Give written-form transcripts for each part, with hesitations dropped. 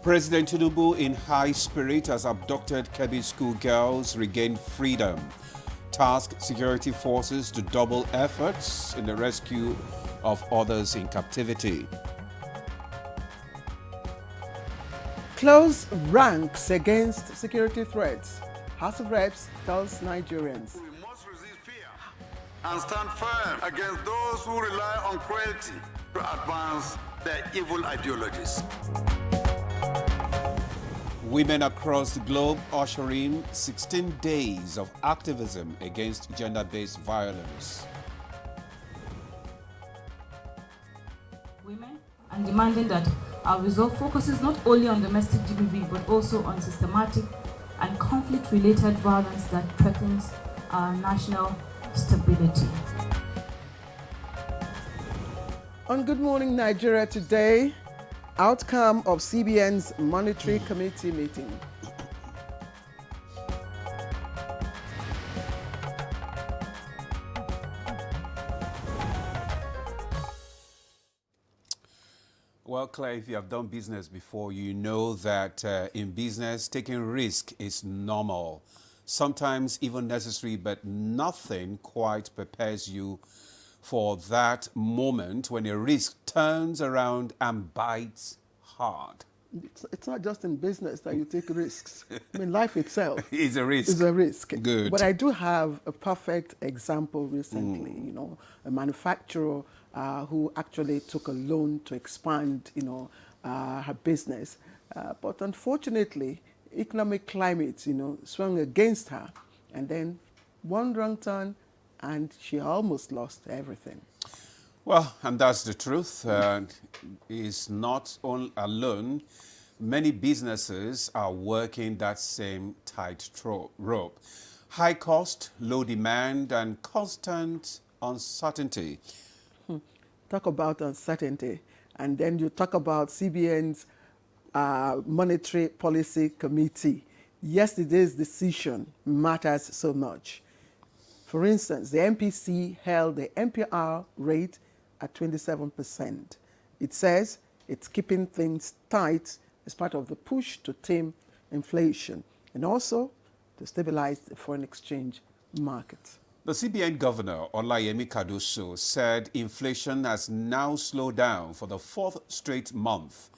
President Tinubu in high spirit has abducted Kebbi schoolgirls regain freedom. Tasked security forces to double efforts in the rescue of others in captivity. Close ranks against security threats. House of Reps tells Nigerians. We must resist fear and stand firm against those who rely on cruelty to advance their evil ideologies. Women across the globe ushering 16 days of activism against gender-based violence. Women and demanding that our resolve focuses not only on domestic GBV but also on systematic and conflict-related violence that threatens our national stability. On Good Morning Nigeria today, outcome of CBN's Monetary Committee meeting. Well, Claire, if you have done business before, you know that in business, taking risk is normal, sometimes even necessary, but nothing quite prepares you for that moment when a risk turns around and bites hard. It's not just in business that you take risks. I mean, life itself It's a risk. is a risk. Good. But I do have a perfect example recently, a manufacturer who actually took a loan to expand, her business. But unfortunately, economic climate, swung against her. And then one wrong turn, and she almost lost everything. Well, and that's the truth. It's not alone. Many businesses are working that same tightrope. High cost, low demand, and constant uncertainty. Talk about uncertainty. And then you talk about CBN's Monetary Policy Committee. Yesterday's decision matters so much. For instance, the MPC held the MPR rate at 27%. It says it's keeping things tight as part of the push to tame inflation and also to stabilize the foreign exchange market. The CBN governor, Olayemi Kadoso, said inflation has now slowed down for the fourth straight month,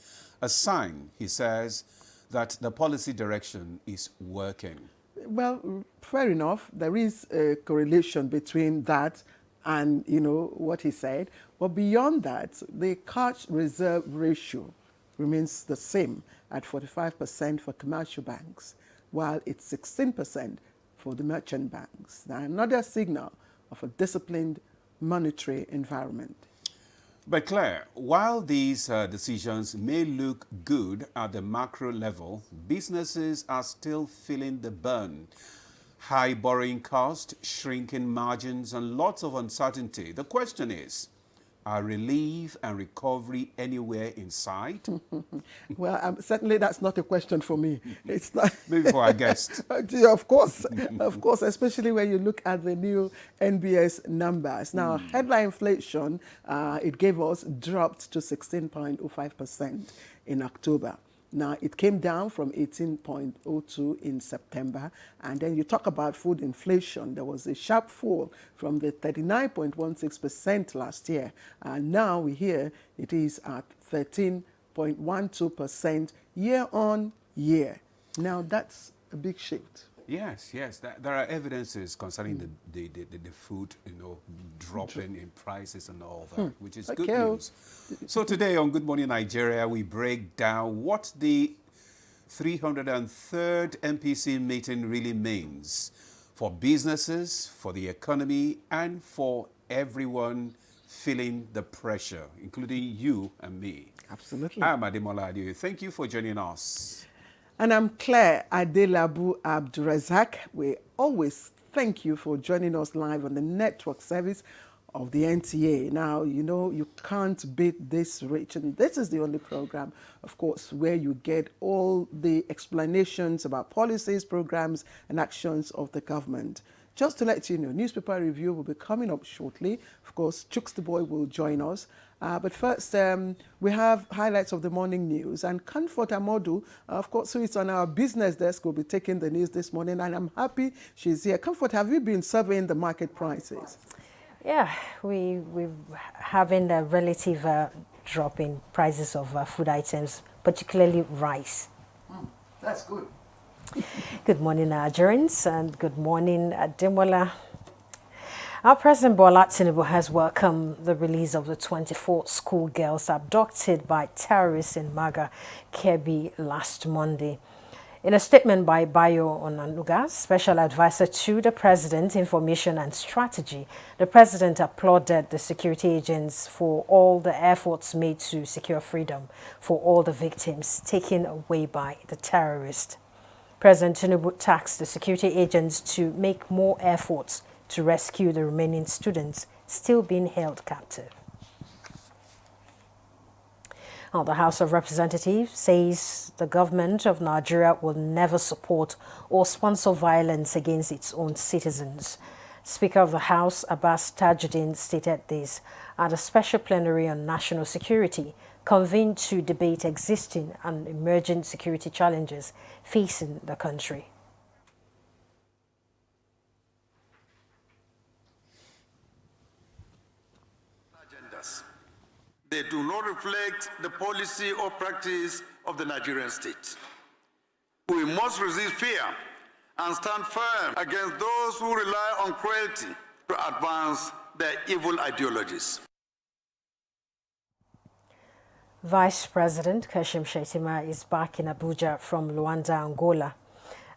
a sign, he says, that the policy direction is working. Well, fair enough. There is a correlation between that and, what he said. But beyond that, the cash reserve ratio remains the same at 45% for commercial banks, while it's 16% for the merchant banks. Now, another signal of a disciplined monetary environment. But Claire, while these decisions may look good at the macro level, businesses are still feeling the burn. High borrowing costs, shrinking margins, and lots of uncertainty. The question is, are relief and recovery anywhere in sight? Well, certainly that's not a question for me. It's not. Maybe for our guest. Of course, especially when you look at the new NBS numbers. Now, headline inflation, it gave us, dropped to 16.05% in October. Now, it came down from 18.02 in September. And then you talk about food inflation. There was a sharp fall from the 39.16% last year. And now we hear it is at 13.12% year on year. Now, that's a big shift. Yes. There are evidences concerning the food, dropping in prices and all that, which is good news. So today on Good Morning Nigeria, we break down what the 303rd MPC meeting really means for businesses, for the economy, and for everyone feeling the pressure, including you and me. Absolutely. I'm Ademola Adeoye. Thank you for joining us. And I'm Claire Adelabu Abdurazak. We always thank you for joining us live on the network service of the NTA. Now, you can't beat this reach. And this is the only program, of course, where you get all the explanations about policies, programs, and actions of the government. Just to let you know, newspaper review will be coming up shortly. Of course, Chooks the Boy will join us. But first, we have highlights of the morning news. And Comfort Amodu, of course, who is on our business desk, will be taking the news this morning. And I'm happy she's here. Comfort, have you been surveying the market prices? Yeah, we're having a relative drop in prices of food items, particularly rice. That's good. Good morning, Nigerians, and good morning, Ademola. Our President Bola Tinubu has welcomed the release of the 24 schoolgirls abducted by terrorists in Maga, Kebbi last Monday. In a statement by Bayo Onanuga, Special Advisor to the President, Information and Strategy, the President applauded the security agents for all the efforts made to secure freedom for all the victims taken away by the terrorists. President Tinubu tasked the security agents to make more efforts to rescue the remaining students still being held captive. Now, the House of Representatives says the government of Nigeria will never support or sponsor violence against its own citizens. Speaker of the House, Abbas Tajuddin, stated this at a special plenary on national security convened to debate existing and emerging security challenges facing the country. They do not reflect the policy or practice of the Nigerian state. We must resist fear and stand firm against those who rely on cruelty to advance their evil ideologies. Vice President Kashim Shettima is back in Abuja from Luanda, Angola,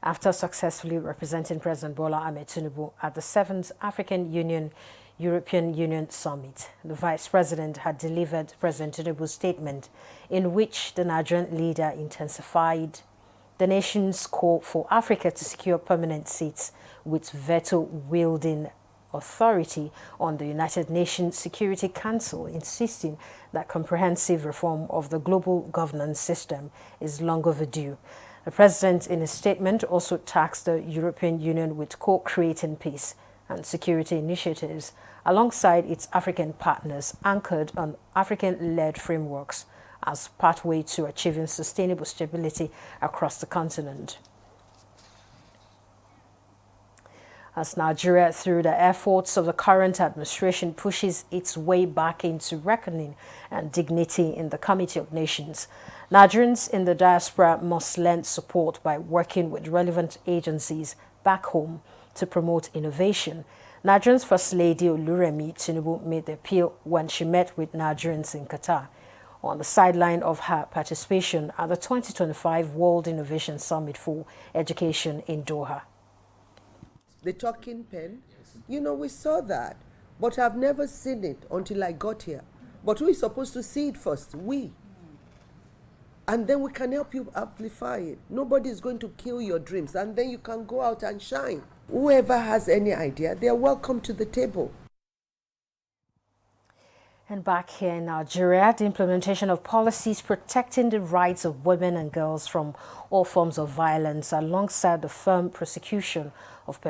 after successfully representing President Bola Ahmed Tinubu at the 7th African European Union Summit. The Vice President had delivered President Tinubu's statement in which the Nigerian leader intensified the nation's call for Africa to secure permanent seats with veto-wielding authority on the United Nations Security Council, insisting that comprehensive reform of the global governance system is long overdue. The President, in his statement, also tasked the European Union with co-creating peace and security initiatives alongside its African partners anchored on African-led frameworks as pathway to achieving sustainable stability across the continent. As Nigeria, through the efforts of the current administration, pushes its way back into reckoning and dignity in the Committee of Nations, Nigerians in the diaspora must lend support by working with relevant agencies back home to promote innovation. Nigeria's First Lady Oluremi Tinubu made the appeal when she met with Nigerians in Qatar on the sideline of her participation at the 2025 World Innovation Summit for Education in Doha. The talking pen, you know, we saw that, but I've never seen it until I got here. But we're supposed to see it first, we. And then we can help you amplify it. Nobody is going to kill your dreams, and then you can go out and shine. Whoever has any idea, they're welcome to the table. And back here in Nigeria, the implementation of policies protecting the rights of women and girls from all forms of violence, alongside the firm prosecution of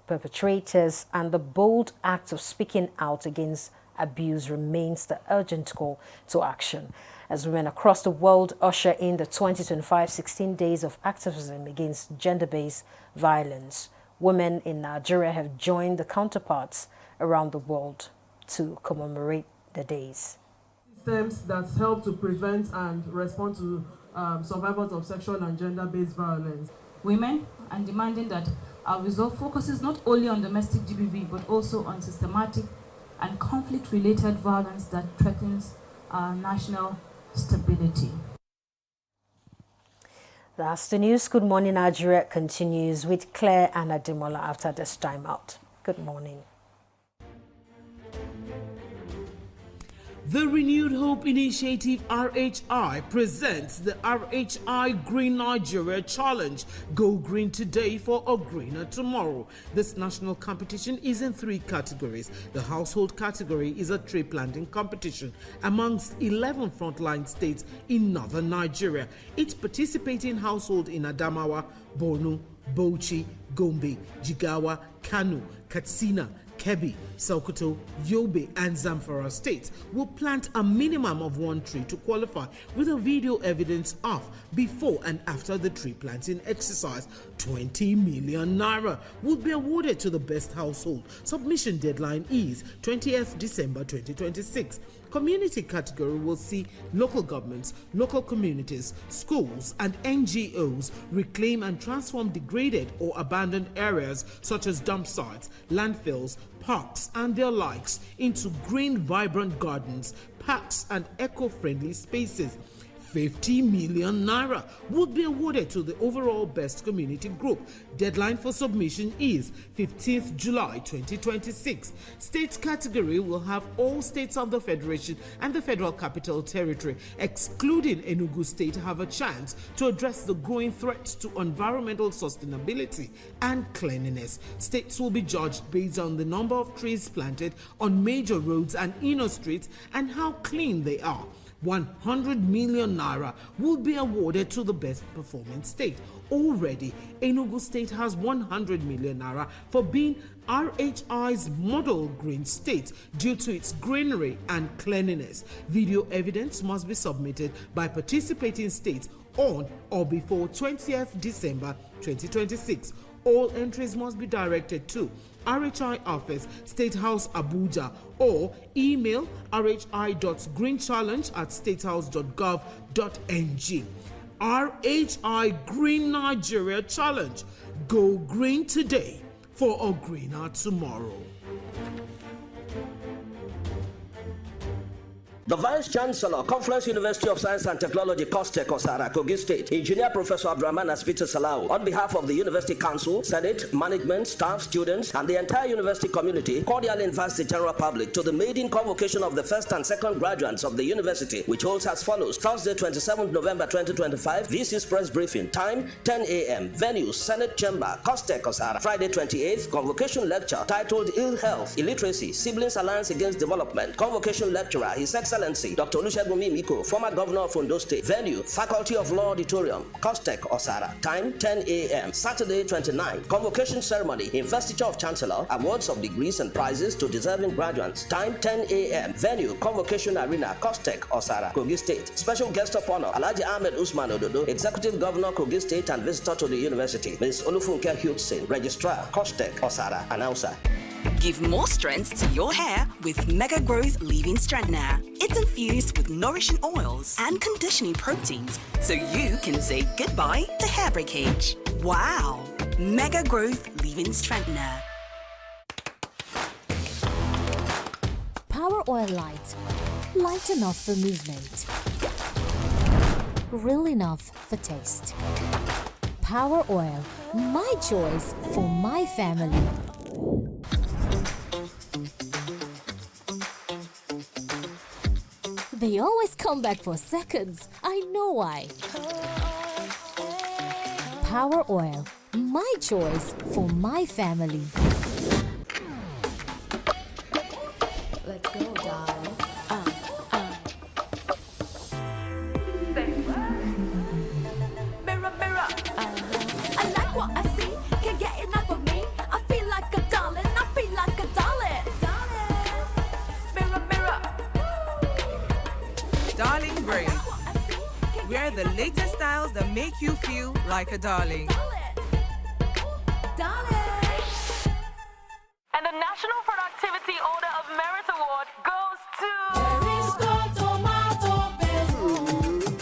perpetrators and the bold act of speaking out against abuse, remains the urgent call to action. As women across the world usher in the 2025 16 days of activism against gender-based violence, women in Nigeria have joined the counterparts around the world to commemorate the days. Systems that help to prevent and respond to survivors of sexual and gender-based violence. Women, and demanding that our resolve focuses not only on domestic GBV but also on systematic and conflict-related violence that threatens our national stability. That's the news. Good morning, Nigeria continues with Claire and Ademola after this time out. Good morning. The Renewed Hope Initiative RHI presents the RHI Green Nigeria Challenge. Go green today for a greener tomorrow. This national competition is in 3 categories. The household category is a tree planting competition amongst 11 frontline states in northern Nigeria. Each participating household in Adamawa, Borno, Bauchi, Gombe, Jigawa, Kano, Katsina, Kebbi, Sokoto, Yobe, and Zamfara states will plant a minimum of 1 tree to qualify, with a video evidence of before and after the tree planting exercise. 20 million naira will be awarded to the best household. Submission deadline is 20th December 2026. Community category will see local governments, local communities, schools, and NGOs reclaim and transform degraded or abandoned areas such as dump sites, landfills, parks, and their likes into green, vibrant gardens, parks, and eco-friendly spaces. 50 million naira would be awarded to the overall best community group. Deadline for submission is 15th July 2026. State category will have all states of the Federation and the Federal Capital Territory, excluding Enugu State, have a chance to address the growing threats to environmental sustainability and cleanliness. States will be judged based on the number of trees planted on major roads and inner streets and how clean they are. 100 million naira will be awarded to the best performing state. Already, Enugu State has 100 million naira for being RHI's model green state due to its greenery and cleanliness. Video evidence must be submitted by participating states on or before 20th December 2026. All entries must be directed to RHI Office, State House, Abuja, or email rhi.greenchallenge@statehouse.gov.ng. RHI Green Nigeria Challenge. Go green today for a greener tomorrow. The Vice-Chancellor, Confluence University of Science and Technology, Coste Kosara, Kogi State, Engineer Professor Abdurrahman Aspita Salau, on behalf of the University Council, Senate, management, staff, students, and the entire university community, cordially invites the general public to the maiden convocation of the first and second graduates of the university, which holds as follows. Thursday, 27th November 2025, VC's press briefing, time 10 a.m., venue, Senate Chamber, Coste Kosara. Friday, 28th, convocation lecture titled Ill Health, Illiteracy, Siblings Alliance Against Development. Convocation lecturer, His Excellency Dr. Olusegun Mimiko, former governor of Ondo State. Venue, Faculty of Law Auditorium, Costec, Osara. Time 10 a.m. Saturday 29. Convocation ceremony, Investiture of Chancellor, awards of degrees and prizes to deserving graduates. Time 10 a.m. Venue, Convocation Arena, Costec, Osara, Kogi State. Special guest of honor, Alhaji Ahmed Usman Ododo, Executive Governor, Kogi State and visitor to the university. Ms. Olufunke Hudson, Registrar, Costec, Osara. Announcer. Give more strength to your hair with Mega Growth Leave-In Strengthener. It's infused with nourishing oils and conditioning proteins, so you can say goodbye to hair breakage. Wow! Mega Growth Leave-In Strengthener. Power Oil Light. Light enough for movement. Real enough for taste. Power Oil. My choice for my family. They always come back for seconds. I know why. Power Oil. My choice for my family. Let's go, darling. Mirror, mirror. I like what I see. Can't get enough of me. I feel like a darling. I feel like a darling. Mirror, mirror. Darling Braid. Wear the latest styles that make you feel like a darling. And the National Productivity Order of Merit Award goes to...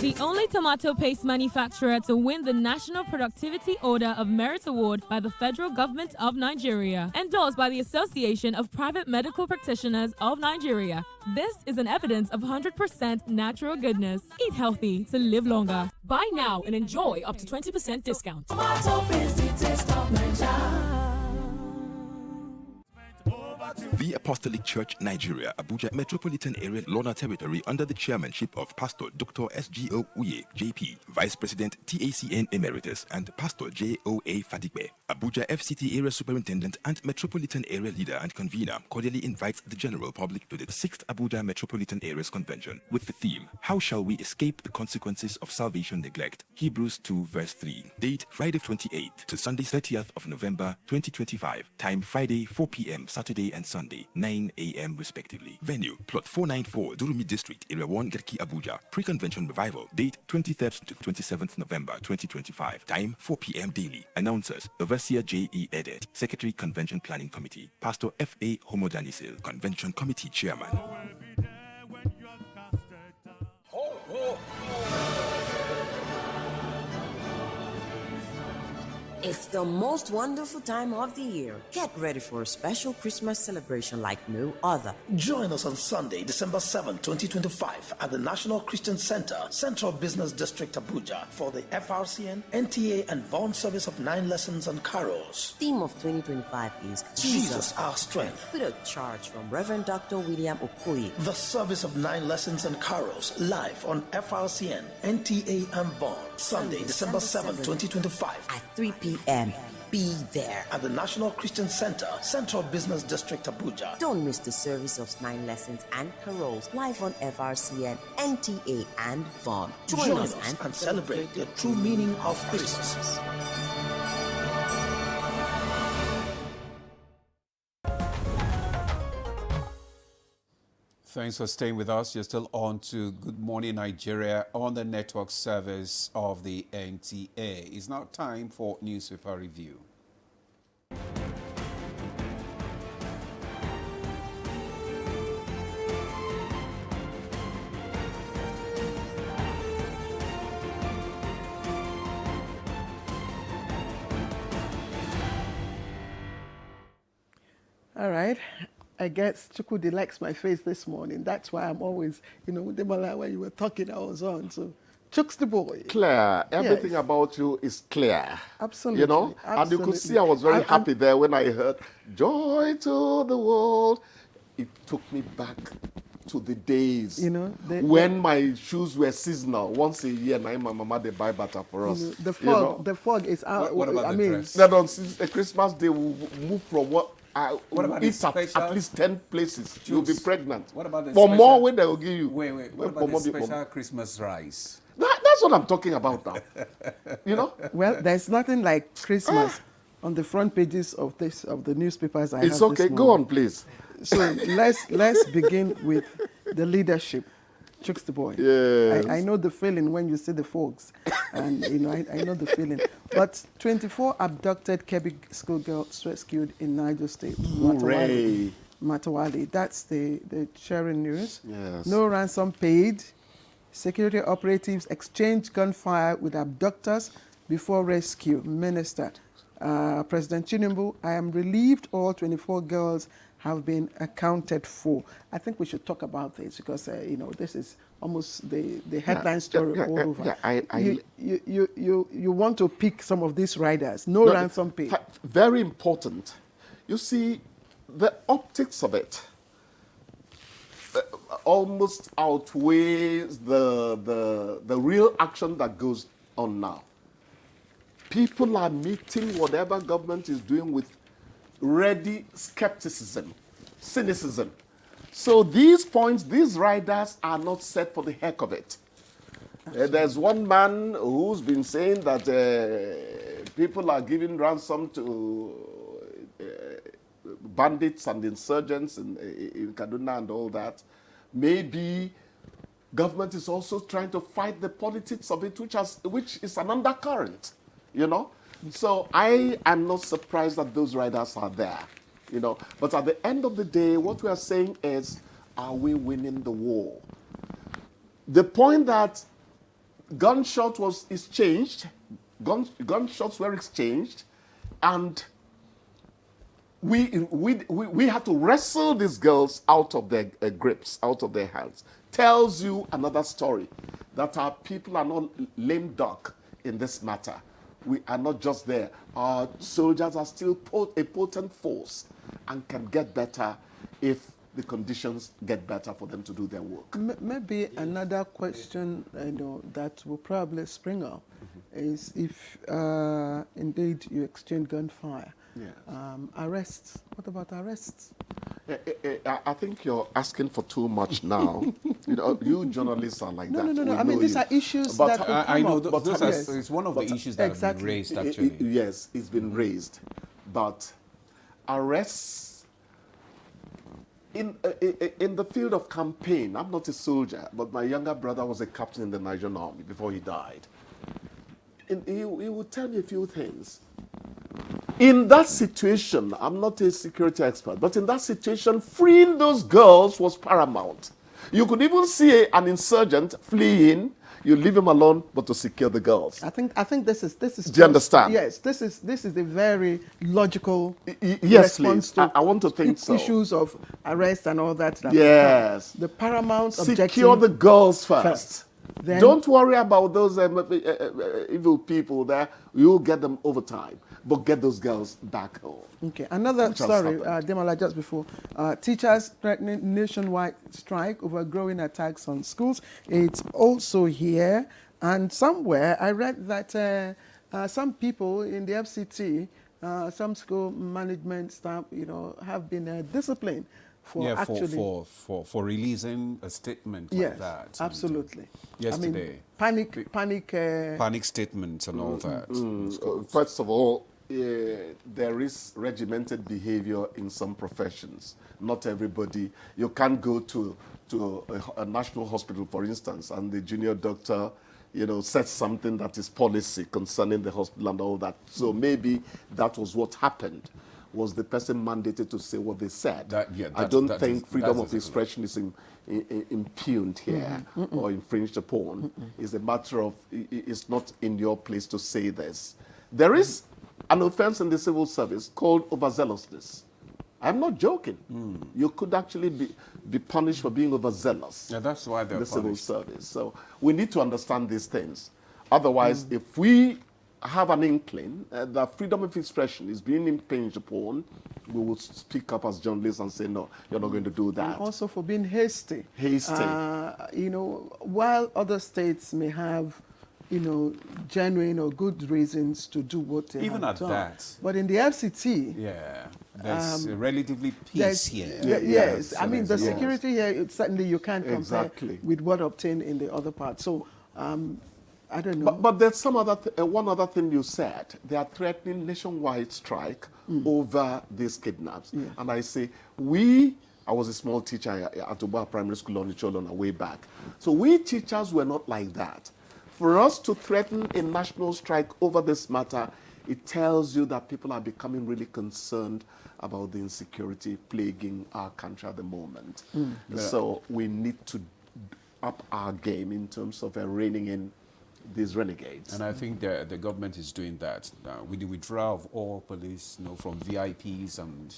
The only tomato paste manufacturer to win the National Productivity Order of Merit Award by the Federal Government of Nigeria, endorsed by the Association of Private Medical Practitioners of Nigeria. This is an evidence of 100% natural goodness. Eat healthy to live longer. Buy now and enjoy up to 20% discount. Tomato paste, the taste of Nigeria. The Apostolic Church Nigeria, Abuja Metropolitan Area Lorna Territory under the chairmanship of Pastor Dr. S.G.O. Uye, JP, Vice President TACN Emeritus, and Pastor J.O.A. Fadigbe, Abuja FCT Area Superintendent and Metropolitan Area Leader and Convener cordially invites the general public to the 6th Abuja Metropolitan Areas Convention with the theme, How Shall We Escape the Consequences of Salvation Neglect? Hebrews 2 verse 3. Date Friday 28th to Sunday 30th of November 2025. Time Friday 4 p.m. Saturday and Sunday 9 a.m. respectively. Venue Plot 494 Durumi District Area 1 Garki Abuja. Pre-convention revival. Date 23rd to 27th November 2025. Time 4 p.m. daily. Announcers Overseer J.E. Edet, Secretary Convention Planning Committee, Pastor F.A. Homodanisil, Convention Committee Chairman. It's the most wonderful time of the year. Get ready for a special Christmas celebration like no other. Join us on Sunday, December 7, 2025 at the National Christian Center, Central Business District, Abuja for the FRCN, NTA and VON service of 9 lessons and carols. Theme of 2025 is Jesus our strength. With a charge from Reverend Dr. William Okoye. The service of 9 lessons and carols live on FRCN, NTA and VON. Sunday, December 7, 2025 at 3 p.m. Be there at the National Christian Center, Central Business District, Abuja. Don't miss the service of 9 lessons and carols live on FRCN, NTA, and VON. Join us and celebrate the true meaning of Christmas. Thanks for staying with us. You're still on to Good Morning Nigeria on the network service of the NTA. It's now time for newspaper review. All right. I guess Chukwudi likes my face this morning. That's why I'm always, with the Malay when you were talking, I was on. So, Chooks the boy. Clear. Everything about you is clear. Absolutely. Absolutely. And you could see I was very happy there when I heard Joy to the World. It took me back to the days when my shoes were seasonal. Once a year, my mama they buy butter for us. The fog is out. What about the dress? Then on Christmas Day, we move from what about eat at least 10 places. You'll be pregnant. What about the for more when they will give you? Wait. What about the special Christmas rice? That's what I'm talking about now. Well, there's nothing like Christmas on the front pages of the newspapers. It's okay. Go on, please. So let's begin with the leadership. Chooks the boy. Yes. I know the feeling when you see the folks, and I know the feeling. But 24 abducted Kebbi schoolgirls rescued in Niger State. Matawali. That's the sharing news. Yes. No ransom paid. Security operatives exchange gunfire with abductors before rescue. Minister, President Tinubu, I am relieved all 24 girls have been accounted for. I think we should talk about this because this is almost the headline story all over. You want to pick some of these riders. No ransom pay. Very important. You see, the optics of it almost outweighs the real action that goes on now. People are meeting whatever government is doing with ready skepticism, cynicism. So these points, these riders are not set for the heck of it. There's one man who's been saying that people are giving ransom to bandits and insurgents in Kaduna and all that. Maybe government is also trying to fight the politics of it, which is an undercurrent, So I am not surprised that those riders are there, But at the end of the day, what we are saying is, are we winning the war? The point that gunshots is changed, gunshots were exchanged, and we had to wrestle these girls out of their grips, out of their hands. Tells you another story, that our people are not lame duck in this matter. We are not just there. Our soldiers are still a potent force and can get better if the conditions get better for them to do their work. Maybe another question that will probably spring up is if indeed you exchange gunfire. Yes. Arrests. What about arrests? I think you're asking for too much now. You journalists are like that. No. We I mean, know these you. are issues But that could come I know up. it's one of the issues that have been raised, actually. Yes, it's been raised. But arrests in the field of campaign, I'm not a soldier, but my younger brother was a captain in the Nigerian army before he died. And he would tell me a few things. In that situation, I'm not a security expert, but in that situation, freeing those girls was paramount. You could even see an insurgent fleeing. You leave him alone, but to secure the girls. I think this is. Do you understand? Yes, this is a very logical yes, response please. to I want to think so. Issues of arrest and all that. Yes. The paramount objective. Secure the girls first. Then, don't worry about those evil people there. You'll get them over time. But get those girls back home. Okay, another story, Demola, just before. Teachers threatening nationwide strike over growing attacks on schools. It's also here. And somewhere I read that some people in the FCT, some school management staff, have been disciplined for for releasing a statement like that. Yes, absolutely. Yesterday. I mean, panic statements and all that. First of all, there is regimented behavior in some professions. Not everybody. You can't go to a national hospital, for instance, and the junior doctor, says something that is policy concerning the hospital and all that. So maybe that was what happened. Was the person mandated to say what they said? I don't think freedom of expression is impugned here or infringed upon. It's a matter of it's not in your place to say this. There is an offense in the civil service called overzealousness. I'm not joking. You could actually be punished for being overzealous. Yeah, that's why they're in the punished. civil service. So we need to understand these things. Otherwise, if we have an inkling that freedom of expression is being impinged upon, we will speak up as journalists and say, no, you're not going to do that. And also for being hasty. Hasty. While other states may have genuine or good reasons to do what they even have at done. that. But in the FCT, there's relatively peace here. Yes, I mean the security here certainly you can't compare with what obtained in the other part. So I don't know. But there's some other one other thing you said. They are threatening nationwide strike over these kidnaps, and I say I was a small teacher at Oba Primary School on Icholona way back. So we teachers were not like that. For us to threaten a national strike over this matter, it tells you that people are becoming really concerned about the insecurity plaguing our country at the moment. So we need to up our game in terms of reining in these renegades. And I think the government is doing that with the withdrawal of all police, from VIPs and,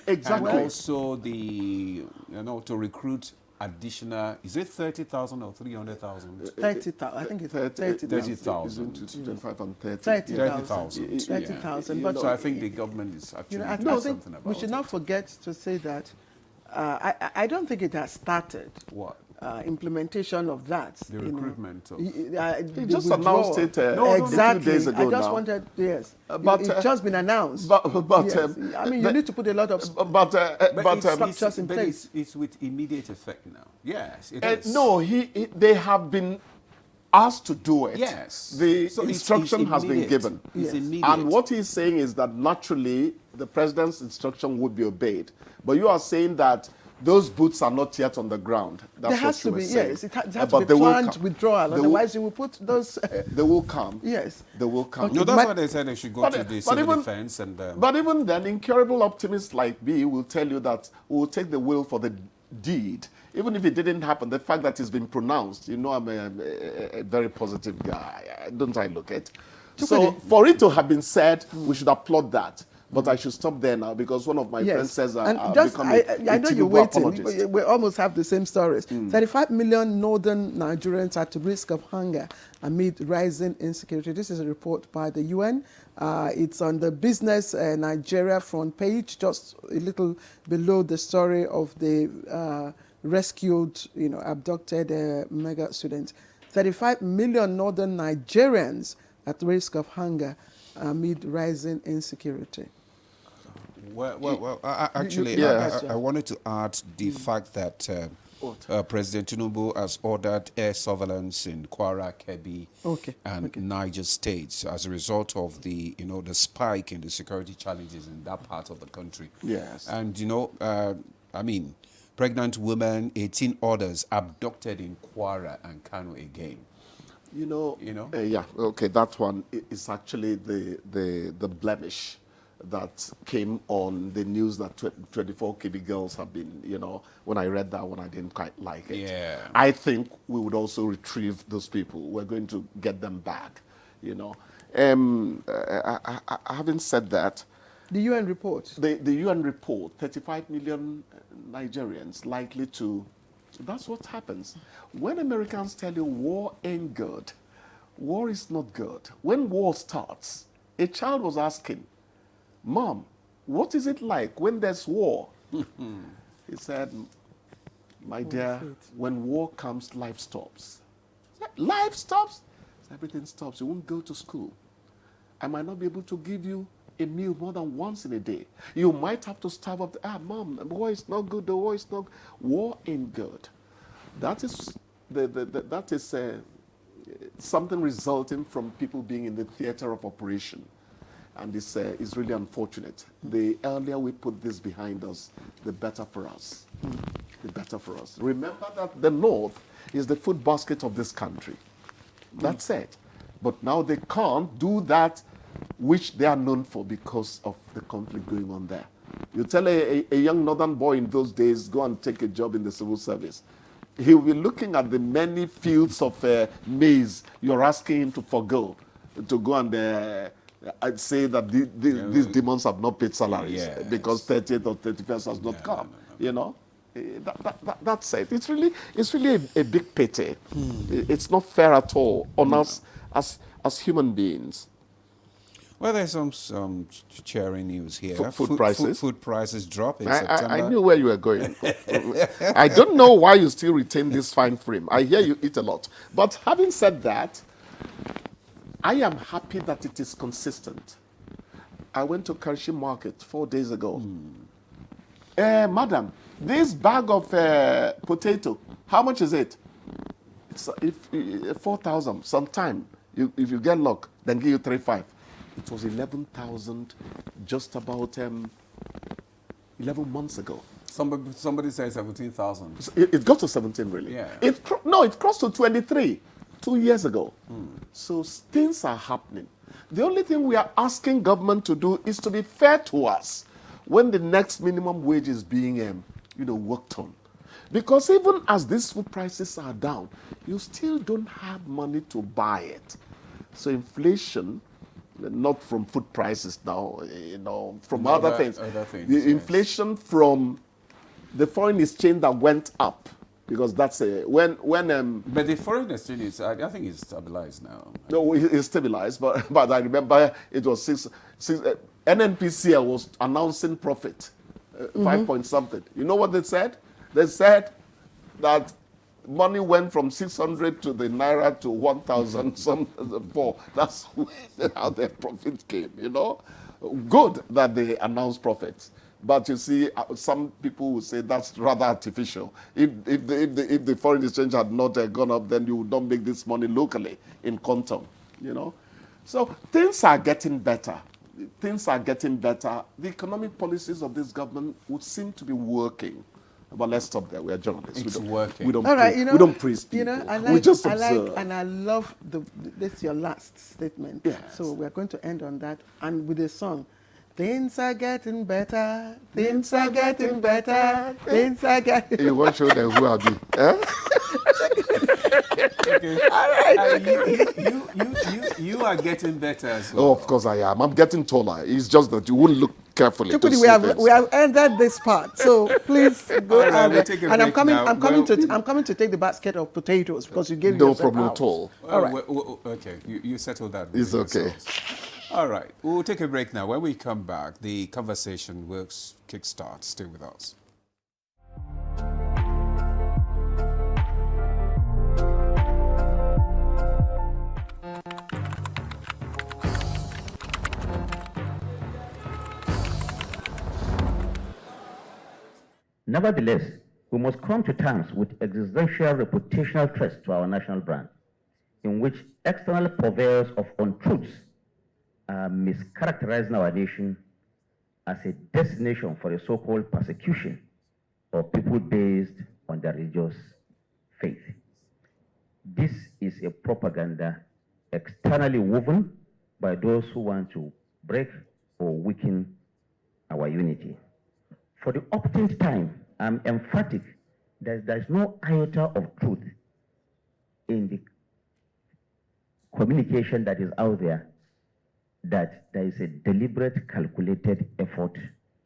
Exactly. And also to recruit additional, is it 30,000 or 300,000? 30,000. I think it's 30,000. 25 and 30. 30,000. 30,000. But so I think the government is actually doing something about it. We should not forget to say that I don't think it has started. What? Implementation of that. The recruitment of... He just announced it exactly. 2 days ago I just now. wanted, it's just been announced. But yes. I mean, you need to put a lot of structures in place. It's with immediate effect now. Yes, it is. No, they have been asked to do it. Yes. The instruction has been given. It's immediate. And what he's saying is that naturally the president's instruction would be obeyed. But you are saying that those boots are not yet on the ground. That's there has what to be, saying. yes. It has to be planned withdrawal. Otherwise, you will put those... they will come. Yes. They will come. Okay. No, that's why they said they should go to the civil defense. But even then, incurable optimists like me will tell you that we will take the will for the deed. Even if it didn't happen, the fact that it's been pronounced, I'm a very positive guy. Don't I look it? So for it to have been said, we should applaud that. But I should stop there now because one of my friends says I know you're waiting. We almost have the same stories. 35 million northern Nigerians are at risk of hunger amid rising insecurity. This is a report by the UN. It's on the Business Nigeria front page, just a little below the story of the rescued, abducted mega students. 35 million northern Nigerians at risk of hunger amid rising insecurity. Well, actually, I wanted to add the fact that President Tinubu has ordered air surveillance in Kwara, Kebbi, and Niger states as a result of the spike in the security challenges in that part of the country. Yes. And pregnant women, 18 others abducted in Kwara and Kano again. That one is actually the blemish that came on the news that 24 KB girls have been, when I read that one, I didn't quite like it. Yeah. I think we would also retrieve those people. We're going to get them back, Having said that, the UN report. The UN report, 35 million Nigerians likely to... That's what happens. When Americans tell you war ain't good, war is not good. When war starts, a child was asking, Mom, what is it like when there's war? He said, my dear, when war comes, life stops. Life stops? Everything stops. You won't go to school. I might not be able to give you a meal more than once in a day. You might have to starve up. Mom, the war is not good. The war is not. War ain't good. That is something resulting from people being in the theater of operation, and this is really unfortunate. The earlier we put this behind us, the better for us. The better for us. Remember that the North is the food basket of this country. That's it. But now they can't do that which they are known for because of the conflict going on there. You tell a young northern boy in those days, go and take a job in the civil service. He will be looking at the many fields of maize you're asking him to forgo, to go and I'd say that these demons have not paid salaries because 30th or 31st has not come. That's it. It's really a big pity. It's not fair at all on us as human beings. Well, there's some cheering news here. Food prices. Food prices drop in September. I knew where you were going. I don't know why you still retain this fine frame. I hear you eat a lot. But having said that, I am happy that it is consistent. I went to Karshi Market 4 days ago. Madam, this bag of potato, how much is it? It's 4,000. Sometime, if you get luck, then give you 3,500. It was 11,000 just about 11 months ago. Somebody said 17,000. It got to 17, really. Yeah. It crossed to 23 2 years ago. So things are happening. The only thing we are asking government to do is to be fair to us when the next minimum wage is being worked on. Because even as these food prices are down, you still don't have money to buy it. So inflation, not from food prices now, from other things. The inflation from the foreign exchange that went up, because that's when But the foreign exchange is, I think it's stabilized now. No, it's stabilized, but I remember it was six NNPC was announcing profit, 5 point something. You know what they said? They said that money went from 600 to the naira to 1,000 some four. That's how their profit came. Good that they announced profits, but you see, some people will say that's rather artificial. If the foreign exchange had not gone up, then you would not make this money locally in quantum. So things are getting better. Things are getting better. The economic policies of this government would seem to be working. But let's stop there. We are journalists. It's working. We don't, all right, we don't praise people. We just observe. And I love this your last statement. Yes. So we're going to end on that and with a song. Things are getting better. Things are getting better. Things are getting. You want to show them who I be? Okay. All right. You are getting better as well. Oh, of course I am. I'm getting taller. It's just that you wouldn't look carefully. We have ended this part, so please go ahead. And I'm coming to take the basket of potatoes because you gave no yourself problem out. at all. All right. Okay, you settled that. It's okay. All right, we'll take a break now. When we come back, the conversation will kickstart. Stay with us. Nevertheless, we must come to terms with existential reputational threats to our national brand, in which external purveyors of untruths are mischaracterizing our nation as a destination for a so-called persecution of people based on their religious faith. This is a propaganda externally woven by those who want to break or weaken our unity. For the upteenth time, I'm emphatic that there is no iota of truth in the communication that is out there, that there is a deliberate, calculated effort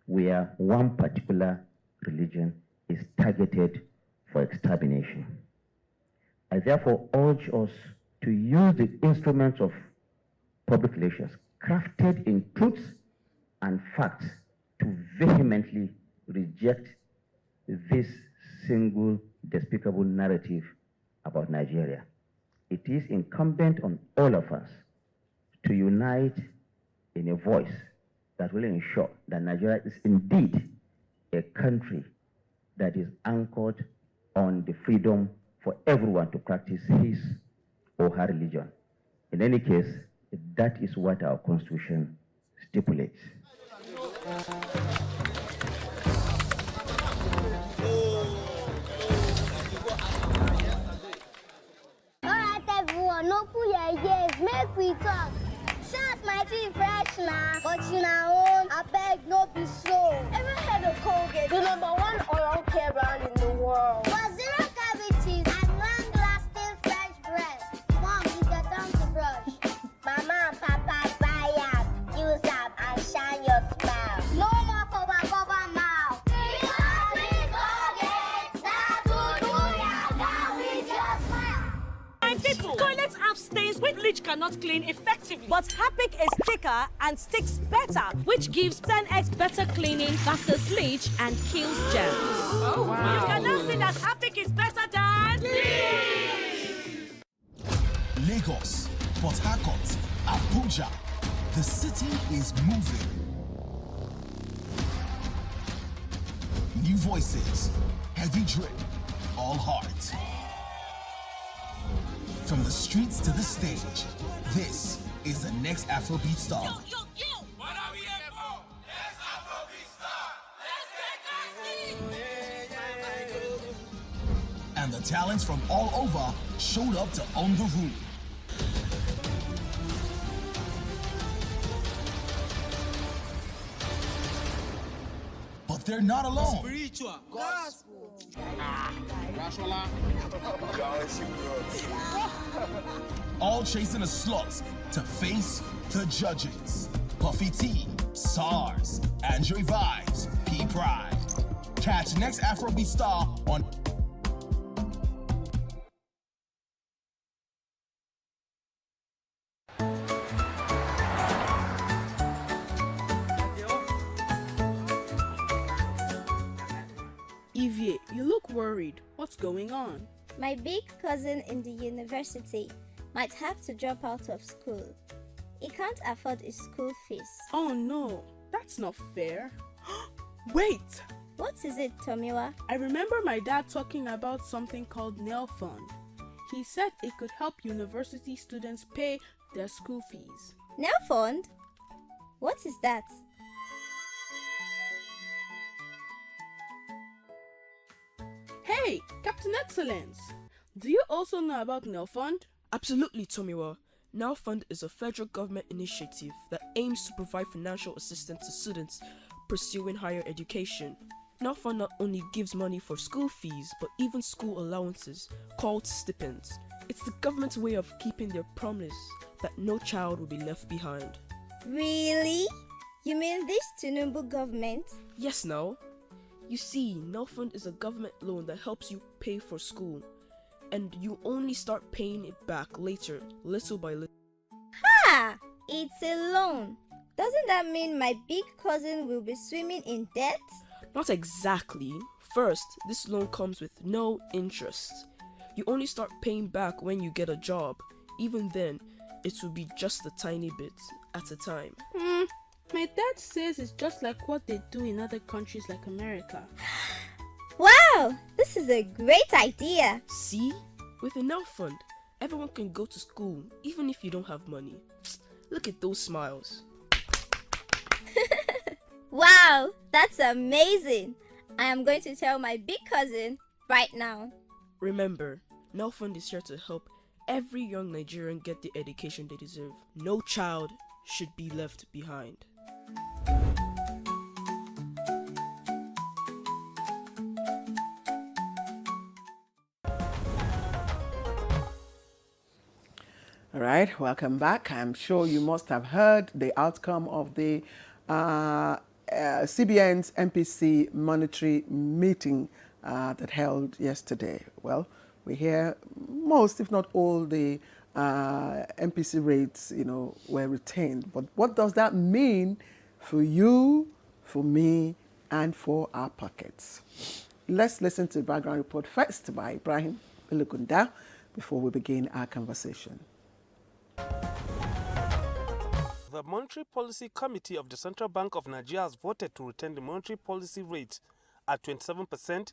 where one particular religion is targeted for extermination. I therefore urge us to use the instruments of public relations crafted in truths and facts to vehemently reject this single despicable narrative about Nigeria. It is incumbent on all of us to unite in a voice that will ensure that Nigeria is indeed a country that is anchored on the freedom for everyone to practice his or her religion. In any case, that is what our Constitution stipulates. Alright everyone, no pull your ears, make we talk. Shots might be fresh now, but you know, I beg no be slow. Ever heard of Colgate, the #1 oral care brand in the world? For zero cavities and long-lasting fresh breath. Mom, it's your time to brush. Mama and Papa buy up, use up and shine your smile. No more cover mouth. Because with Colgate, that will do ya, that with your smile. People, toilets have stains which bleach cannot clean effectively. But Harpic is thicker and sticks better, which gives 10x better cleaning versus bleach and kills germs. Oh, wow. You can now see that Harpic is better than bleach. Lagos, Port Harcourt, Abuja. The city is moving. New voices, heavy drip, all heart. From the streets to the stage, this is the next Afrobeat star. What are we here for? Let's Afrobeat star. Let's get nasty. And the talents from all over showed up to own the room. But they're not alone. Spiritual. Gospel. All chasing a slot to face the judges. Puffy T, SARS, Andre Vibes, P Pride. Catch next Afrobeat star on Evie, you look worried. What's going on? My big cousin in the university might have to drop out of school. He can't afford his school fees. Oh no, that's not fair. Wait! What is it, Tomiwa? I remember my dad talking about something called Nail Fund. He said it could help university students pay their school fees. Nail Fund? What is that? Hey, Captain Excellence! Do you also know about Nail Fund? Absolutely, Tomiwa. Now Fund is a federal government initiative that aims to provide financial assistance to students pursuing higher education. Now Fund not only gives money for school fees, but even school allowances, called stipends. It's the government's way of keeping their promise that no child will be left behind. Really? You mean this Tinubu government? Yes, now. You see, Now Fund is a government loan that helps you pay for school, and you only start paying it back later, little by little. Ha! It's a loan. Doesn't that mean my big cousin will be swimming in debt? Not exactly. First, this loan comes with no interest. You only start paying back when you get a job. Even then, it will be just a tiny bit at a time. My dad says it's just like what they do in other countries like America. Wow, this is a great idea. See? With a Now Fund, everyone can go to school even if you don't have money. Look at those smiles. Wow, that's amazing. I am going to tell my big cousin right now. Remember, Now Fund is here to help every young Nigerian get the education they deserve. No child should be left behind. All right, welcome back. I'm sure you must have heard the outcome of the CBN's MPC monetary meeting that held yesterday. Well, we hear most, if not all, the MPC rates, were retained. But what does that mean for you, for me, and for our pockets? Let's listen to the background report first by Ibrahim Belugunda before we begin our conversation. The Monetary Policy Committee of the Central Bank of Nigeria has voted to retain the monetary policy rate at 27%.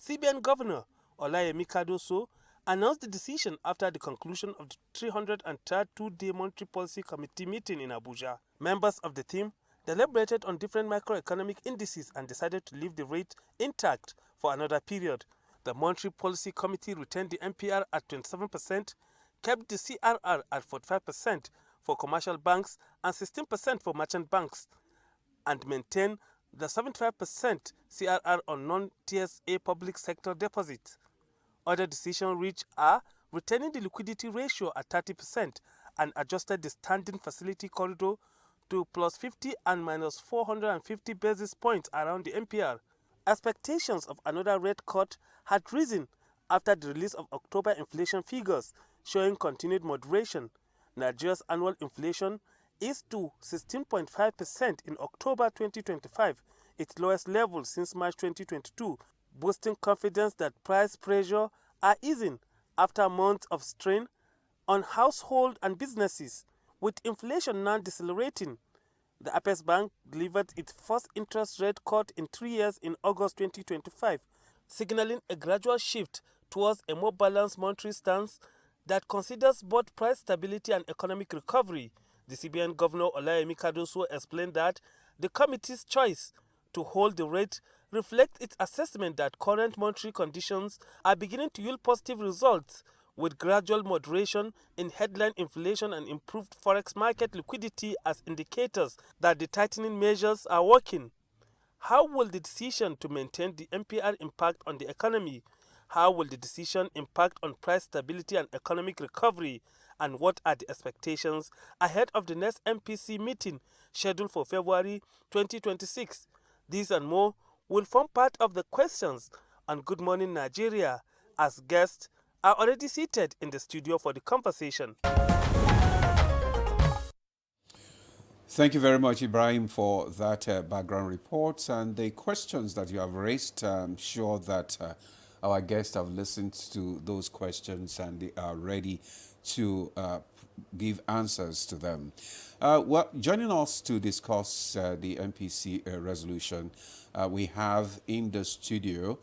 CBN Governor Olayemi Cardoso announced the decision after the conclusion of the 303rd two-day Monetary Policy Committee meeting in Abuja. Members of the team deliberated on different macroeconomic indices and decided to leave the rate intact for another period. The Monetary Policy Committee retained the MPR at 27%, kept the CRR at 45% for commercial banks and 16% for merchant banks, and maintained the 75% CRR on non-TSA public sector deposits. Other decisions reached are retaining the liquidity ratio at 30% and adjusted the standing facility corridor to plus 50 and minus 450 basis points around the MPR. Expectations of another rate cut had risen after the release of October inflation figures showing continued moderation. Nigeria's annual inflation is to 16.5% in October 2025, its lowest level since March 2022, boosting confidence that price pressure are easing after months of strain on households and businesses. With inflation now decelerating, the Apex Bank delivered its first interest rate cut in 3 years in August 2025, signaling a gradual shift towards a more balanced monetary stance that considers both price stability and economic recovery. The CBN Governor Olayemi Cardoso explained that the committee's choice to hold the rate reflects its assessment that current monetary conditions are beginning to yield positive results, with gradual moderation in headline inflation and improved forex market liquidity as indicators that the tightening measures are working. How will the decision to maintain the MPR impact on the economy? How will the decision impact on price stability and economic recovery? And what are the expectations ahead of the next MPC meeting scheduled for February 2026? These and more will form part of the questions on Good Morning Nigeria, as guests are already seated in the studio for the conversation. Thank you very much, Ibrahim, for that background report and the questions that you have raised. I'm sure that our guests have listened to those questions and they are ready to give answers to them. Well, joining us to discuss the MPC resolution, we have in the studio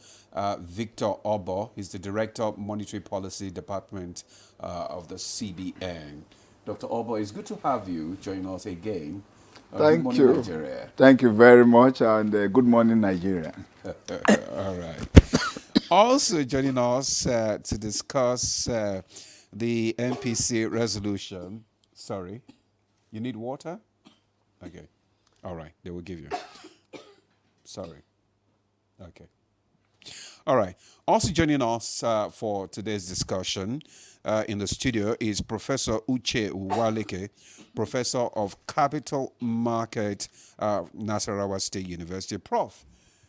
Victor Obo. He's the Director of Monetary Policy Department of the CBN. Dr. Obo, it's good to have you join us again. Thank you. Nigeria. Thank you very much, and good morning, Nigeria. All right. Also joining us to discuss the MPC resolution. Sorry, you need water? Okay. All right, they will give you. Sorry. Okay. All right. Also joining us for today's discussion in the studio is Professor Uche Uwaleke, Professor of Capital Market, Nasarawa State University. Prof,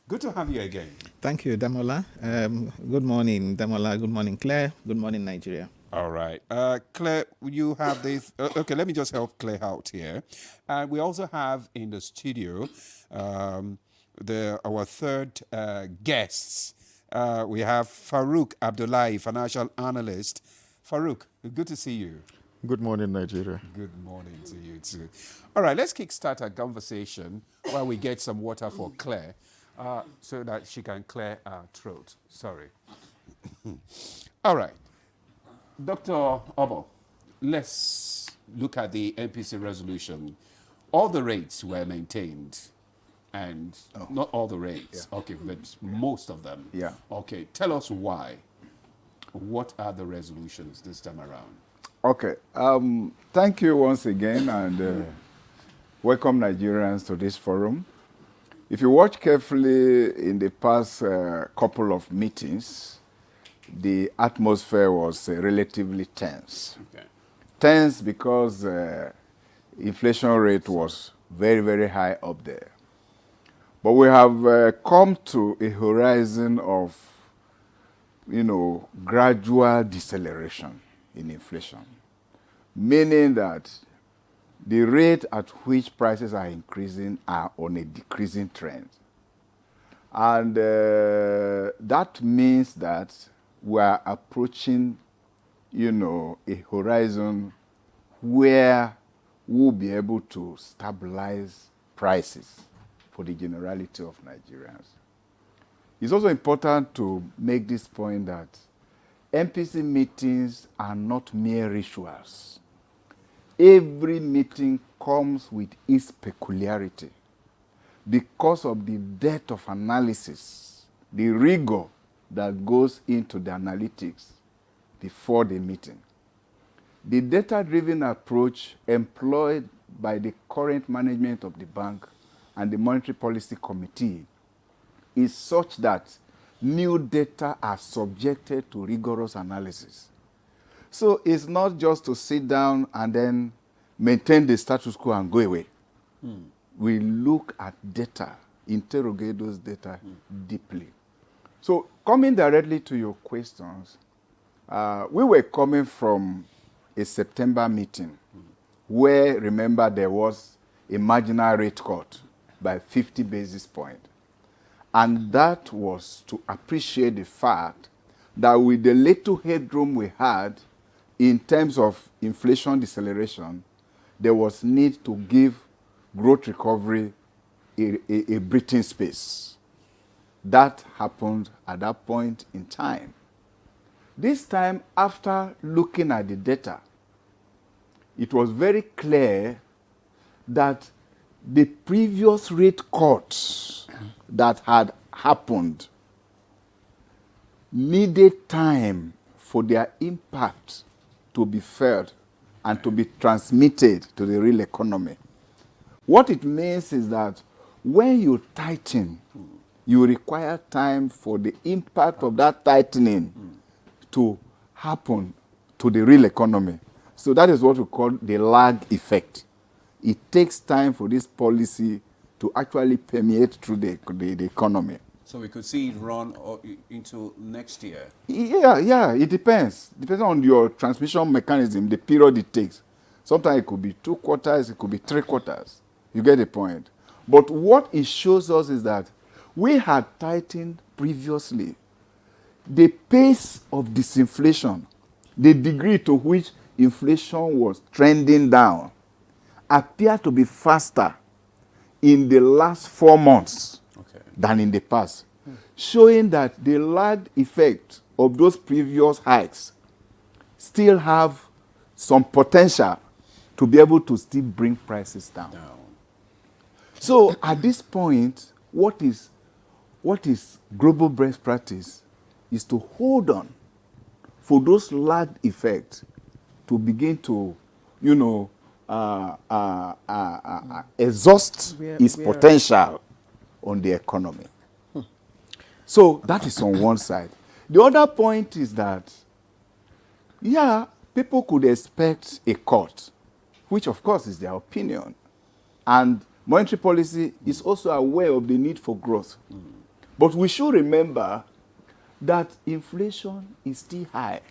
good to have you again. Thank you, Damola. Good morning, Damola. Good morning, Claire. Good morning, Nigeria. All right. Claire, you have this. Okay, let me just help Claire out here. We also have in the studio our third guests. We have Farouk Abdullahi, financial analyst. Farouk, good to see you. Good morning, Nigeria. Good morning to you too. All right, let's kickstart our conversation while we get some water for Claire. so that she can clear her throat. Sorry. All right. Dr. Obo, let's look at the MPC resolution. All the rates were maintained, and not all the rates, okay, but most of them. Yeah. Okay, tell us why. What are the resolutions this time around? Okay. Thank you once again, and welcome Nigerians to this forum. If you watch carefully in the past couple of meetings, the atmosphere was relatively tense. Okay. Tense because inflation rate was very, very high up there. But we have come to a horizon of, gradual deceleration in inflation, meaning that the rate at which prices are increasing are on a decreasing trend. And that means that we are approaching, a horizon where we'll be able to stabilize prices for the generality of Nigerians. It's also important to make this point that MPC meetings are not mere rituals. Every meeting comes with its peculiarity because of the depth of analysis, the rigor that goes into the analytics before the meeting. The data-driven approach employed by the current management of the bank and the Monetary Policy Committee is such that new data are subjected to rigorous analysis. So it's not just to sit down and then maintain the status quo and go away. We look at data, interrogate those data deeply. So coming directly to your questions, we were coming from a September meeting where, remember, there was a marginal rate cut by 50 basis points. And that was to appreciate the fact that with the little headroom we had in terms of inflation deceleration, there was need to give growth recovery a breathing space. That happened at that point in time. This time, after looking at the data, it was very clear that the previous rate cuts that had happened needed time for their impact to be felt and to be transmitted to the real economy. What it means is that when you tighten, you require time for the impact of that tightening to happen to the real economy. So that is what we call the lag effect. It takes time for this policy to actually permeate through the economy. So we could see it run into next year? Yeah, it depends. Depends on your transmission mechanism, the period it takes. Sometimes it could be 2 quarters, it could be 3 quarters. You get the point. But what it shows us is that we had tightened previously. The pace of disinflation, the degree to which inflation was trending down, appeared to be faster in the last 4 months than in the past, showing that the lag effect of those previous hikes still have some potential to be able to still bring prices down. So at this point, what is global best practice is to hold on for those lag effects to begin to, exhaust its potential on the economy. So that is on one side. The other point is that, people could expect a cut, which of course is their opinion. And monetary policy is also aware of the need for growth. But we should remember that inflation is still high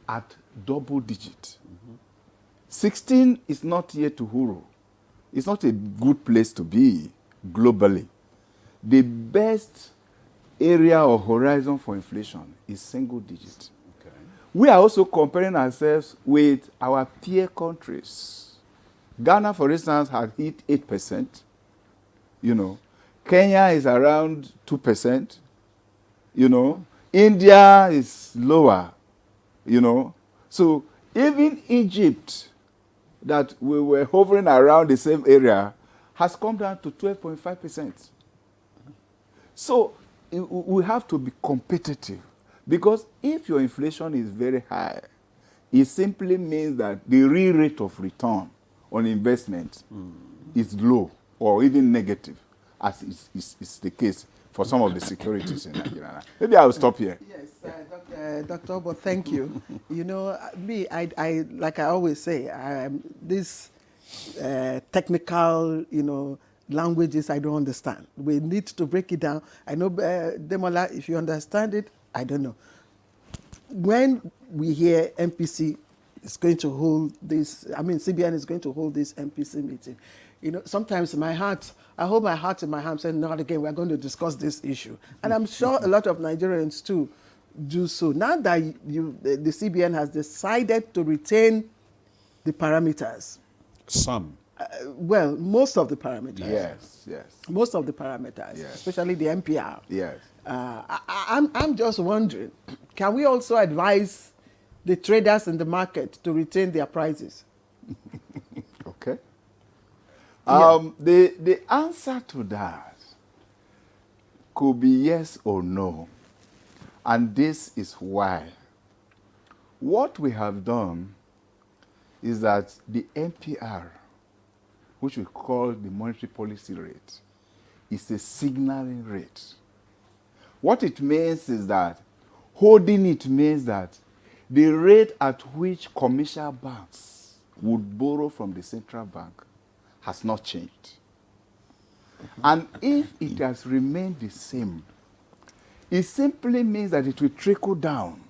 at double digit. 16 is not yet to huru. It's not a good place to be globally. The best area or horizon for inflation is single digit. We are also comparing ourselves with our peer countries. Ghana, for instance, had hit 8%. Kenya is around 2%. You know, India is lower. You know, so even Egypt, that we were hovering around the same area, has come down to 12.5%. So we have to be competitive, because if your inflation is very high, it simply means that the real rate of return on investment is low or even negative, as is the case for some of the securities in Nigeria. Maybe I'll stop here. Yes, Dr. Obo, thank you. You know, me, I like I always say, this technical, you know, languages I don't understand. We need to break it down. I know, Demola, if you understand it, I don't know. When we hear MPC is going to hold this, I mean, CBN is going to hold this MPC meeting, you know, sometimes my heart, I hold my heart in my hand saying, not again, we're going to discuss this issue. And I'm sure a lot of Nigerians too do so. Now that the CBN has decided to retain the parameters. Some. Well, most of the parameters. Yes. Most of the parameters, especially the MPR. Yes. I'm just wondering, can we also advise the traders in the market to retain their prices? Okay. The answer to that could be yes or no. And this is why. What we have done is that the MPR, which we call the monetary policy rate, is a signaling rate. What it means is that holding it means that the rate at which commercial banks would borrow from the central bank has not changed. And if it has remained the same, it simply means that it will trickle down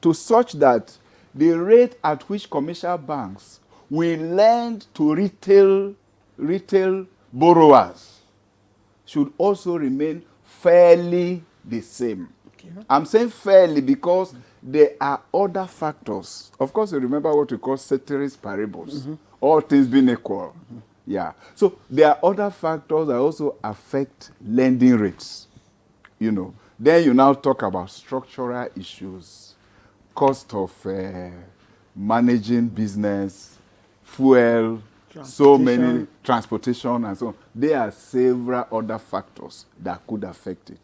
to such that the rate at which commercial banks will lend to retail borrowers should also remain fairly the same. Okay. I'm saying fairly because there are other factors. Of course, you remember what we call ceteris paribus, all things being equal. Yeah. So there are other factors that also affect lending rates. You know, then you now talk about structural issues, cost of managing business, fuel, so many transportation and so on. There are several other factors that could affect it.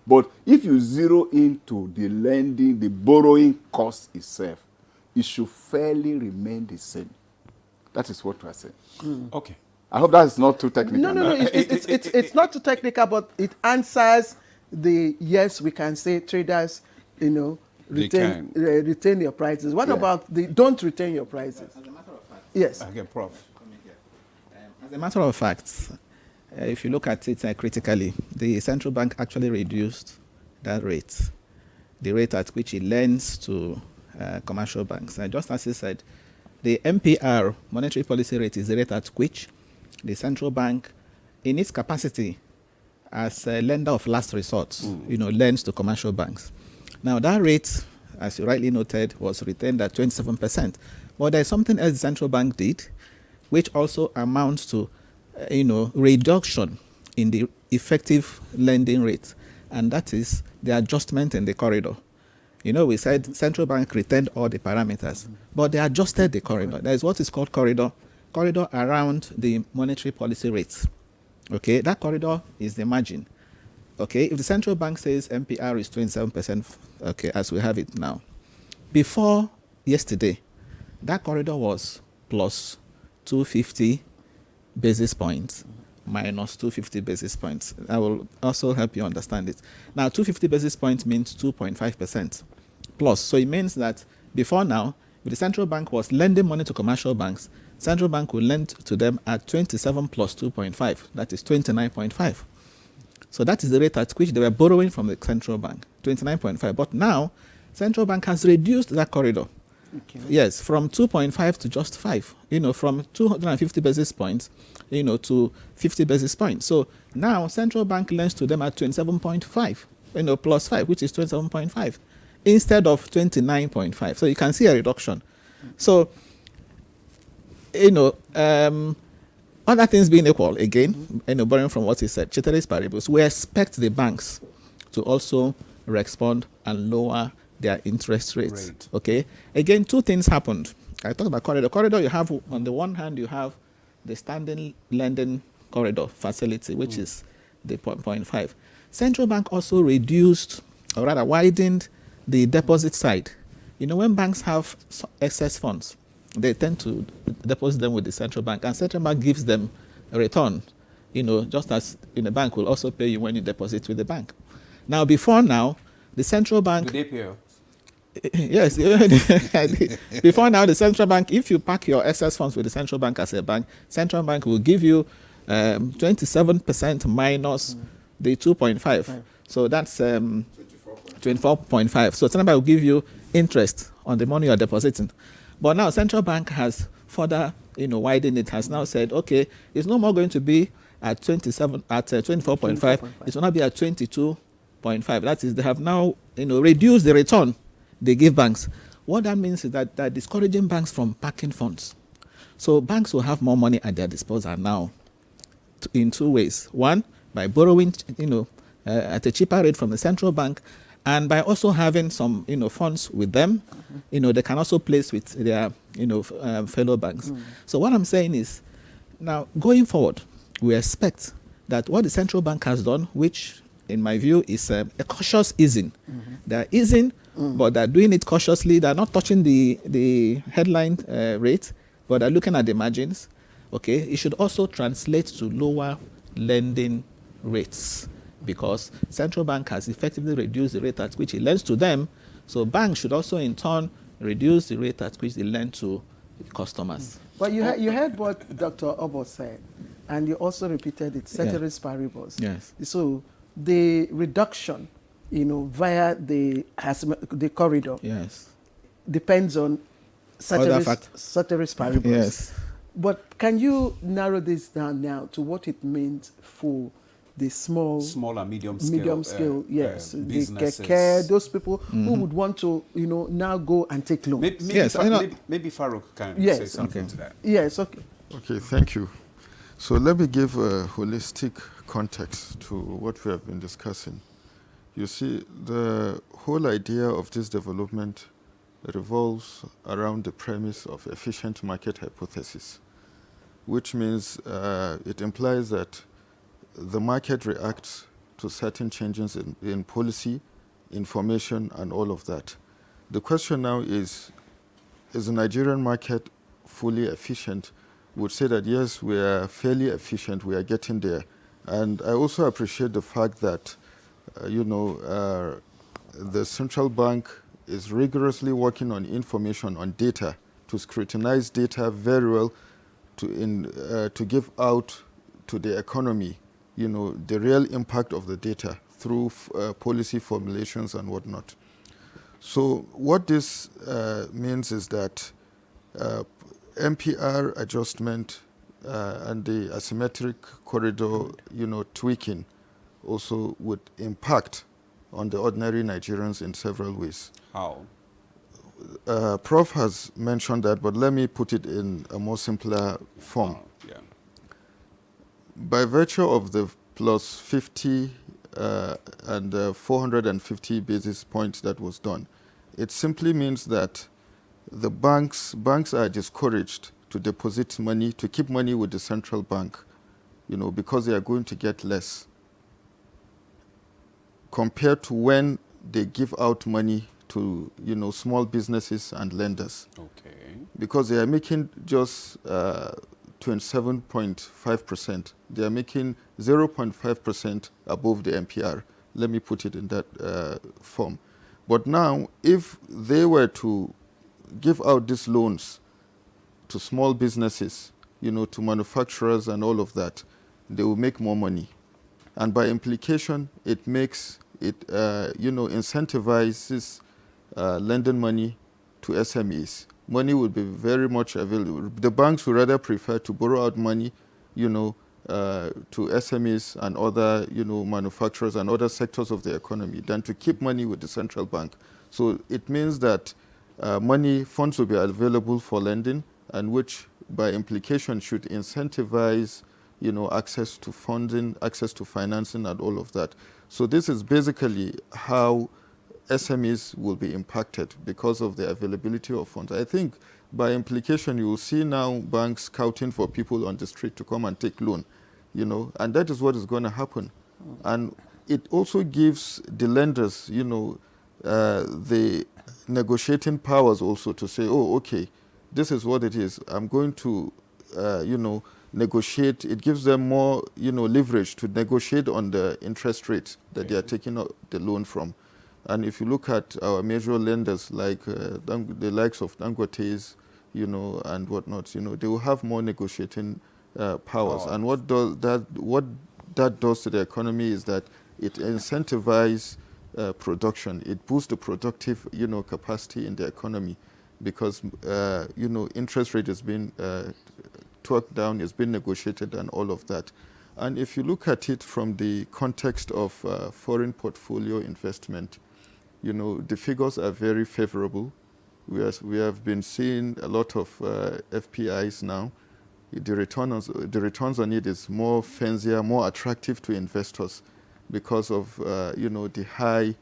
But if you zero into the lending, the borrowing cost itself, it should fairly remain the same. That is what we are saying. Okay. I hope that is not too technical. No, it's not too technical, but it answers the yes, we can say traders, you know, retain your prices. What about the don't retain your prices? As a matter of fact. Yes. Okay, Prof. As a matter of fact, if you look at it critically, the central bank actually reduced that rate, the rate at which it lends to commercial banks. Just as he said, the MPR, monetary policy rate, is the rate at which the central bank, in its capacity as a lender of last resort, you know, lends to commercial banks. Now, that rate, as you rightly noted, was retained at 27%. But there's something else the central bank did, which also amounts to, you know, reduction in the effective lending rate, and that is the adjustment in the corridor. You know, we said central bank retained all the parameters, but they adjusted the corridor. There is what is called corridor around the monetary policy rates. Okay, that corridor is the margin. Okay, if the central bank says MPR is 27%, okay, as we have it now, before yesterday, that corridor was plus 250 basis points, minus 250 basis points. I will also help you understand it. Now, 250 basis points means 2.5% plus. So it means that before now, if the central bank was lending money to commercial banks, central bank will lend to them at 27 plus 2.5. That is 29.5. So that is the rate at which they were borrowing from the central bank, 29.5. But now, central bank has reduced that corridor. Okay. Yes, from 2.5 to just 5, you know, from 250 basis points, you know, to 50 basis points. So now central bank lends to them at 27.5, you know, plus 5, which is 27.5, instead of 29.5. So you can see a reduction. So, you know, Other things being equal, again, borrowing from what he said, ceteris paribus, we expect the banks to also respond and lower their interest rates. Right. Okay. Again, two things happened. I talked about corridor. Corridor, you have, on the one hand, you have the standing lending corridor facility, which is the 0.5. Central Bank also reduced, or rather widened, the deposit side. When banks have excess funds, they tend to deposit them with the central bank, and central bank gives them a return, just as in a bank will also pay you when you deposit with the bank. Now, before now, the central bank... Do they pay us? Yes. Before now, the central bank, if you pack your excess funds with the central bank as a bank, central bank will give you 27% minus the 2.5. So that's 24.5. So central bank will give you interest on the money you're depositing. But now central bank has further, widened it, has now said, okay, it's no more going to be at 24.5. It will now be at 22.5. That is, they have now, reduced the return they give banks. What that means is that they're discouraging banks from packing funds. So banks will have more money at their disposal now in two ways. One, by borrowing, at a cheaper rate from the central bank, and by also having some, funds with them, they can also place with their, fellow banks. So what I'm saying is, now going forward, we expect that what the central bank has done, which in my view is a cautious easing. They're easing, but they're doing it cautiously. They're not touching the headline rate, but they're looking at the margins. Okay, it should also translate to lower lending rates, because central bank has effectively reduced the rate at which it lends to them. So banks should also in turn reduce the rate at which they lend to customers. But you heard what Dr. Obo said, and you also repeated it, ceteris paribus. Yes. So the reduction, via the corridor, yes, depends on ceteris paribus. Yes. But can you narrow this down now to what it means for the small and medium scale, yes, the businesses, keke, those people who would want to, now go and take loans? Maybe Farouk can say something to that. Yes, okay. Okay, thank you. So let me give a holistic context to what we have been discussing. You see, the whole idea of this development revolves around the premise of efficient market hypothesis, which means it implies that the market reacts to certain changes in policy, information, and all of that. The question now is the Nigerian market fully efficient? Would say that yes, we are fairly efficient, we are getting there. And I also appreciate the fact that, the central bank is rigorously working on information, on data, to scrutinize data very well, to give out to the economy, the real impact of the data through policy formulations and whatnot. So what this means is that MPR adjustment and the asymmetric corridor, tweaking also would impact on the ordinary Nigerians in several ways. How? Prof has mentioned that, but let me put it in a more simpler form. Yeah. By virtue of the plus 50 and 450 basis points that was done, it simply means that the banks are discouraged to deposit money, to keep money with the central bank, because they are going to get less compared to when they give out money to, small businesses and lenders. Okay. Because they are making just 27.5%. They are making 0.5% above the MPR. Let me put it in that form. But now, if they were to give out these loans to small businesses, to manufacturers and all of that, they will make more money. And by implication, it makes it, incentivizes lending money to SMEs. Money will be very much available. The banks would rather prefer to borrow out money, to SMEs and other, manufacturers and other sectors of the economy than to keep money with the central bank. So it means that funds will be available for lending, and which by implication should incentivize, access to funding, access to financing, and all of that. So this is basically how SMEs will be impacted because of the availability of funds. I think by implication, you will see now banks scouting for people on the street to come and take loan, and that is what is going to happen. And it also gives the lenders, the negotiating powers also to say, oh, okay, this is what it is. I'm going to, negotiate. It gives them more, leverage to negotiate on the interest rate that they are taking out the loan from. And if you look at our major lenders like the likes of Dangote's, and whatnot, they will have more negotiating powers. And what that does to the economy is that it incentivizes production. It boosts the productive, capacity in the economy, because interest rate has been talked down, it's been negotiated, and all of that. And if you look at it from the context of foreign portfolio investment, the figures are very favorable. We have been seeing a lot of FPIs now. The returns on it is more fancier, more attractive to investors because of the high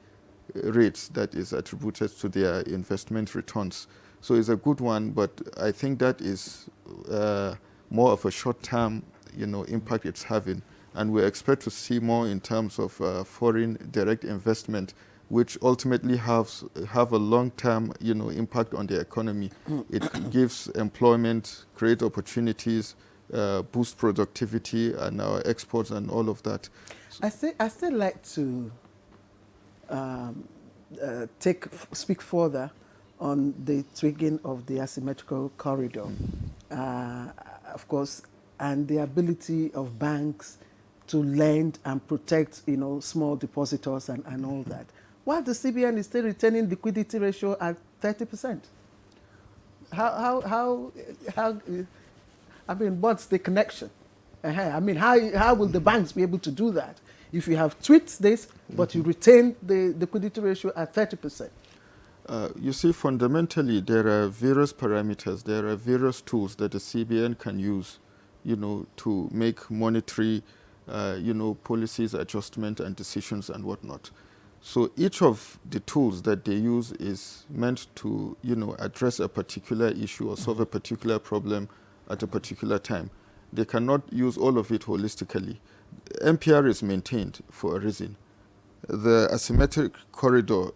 rates that is attributed to their investment returns. So it's a good one, but I think that is more of a short-term impact it's having, and we expect to see more in terms of foreign direct investment, which ultimately have a long-term impact on the economy. It gives employment, create opportunities, boost productivity and our exports and all of that. I still like to speak further on the tweaking of the asymmetrical corridor, of course, and the ability of banks to lend and protect, small depositors and all that, while the CBN is still retaining liquidity ratio at 30%. What's the connection? How will the banks be able to do that if you have tweaked this, but you retain the liquidity ratio at 30%? You see, fundamentally, there are various parameters, there are various tools that the CBN can use, to make monetary, policies, adjustment and decisions and whatnot. So each of the tools that they use is meant to, address a particular issue or solve a particular problem at a particular time. They cannot use all of it holistically. MPR is maintained for a reason. The asymmetric corridor,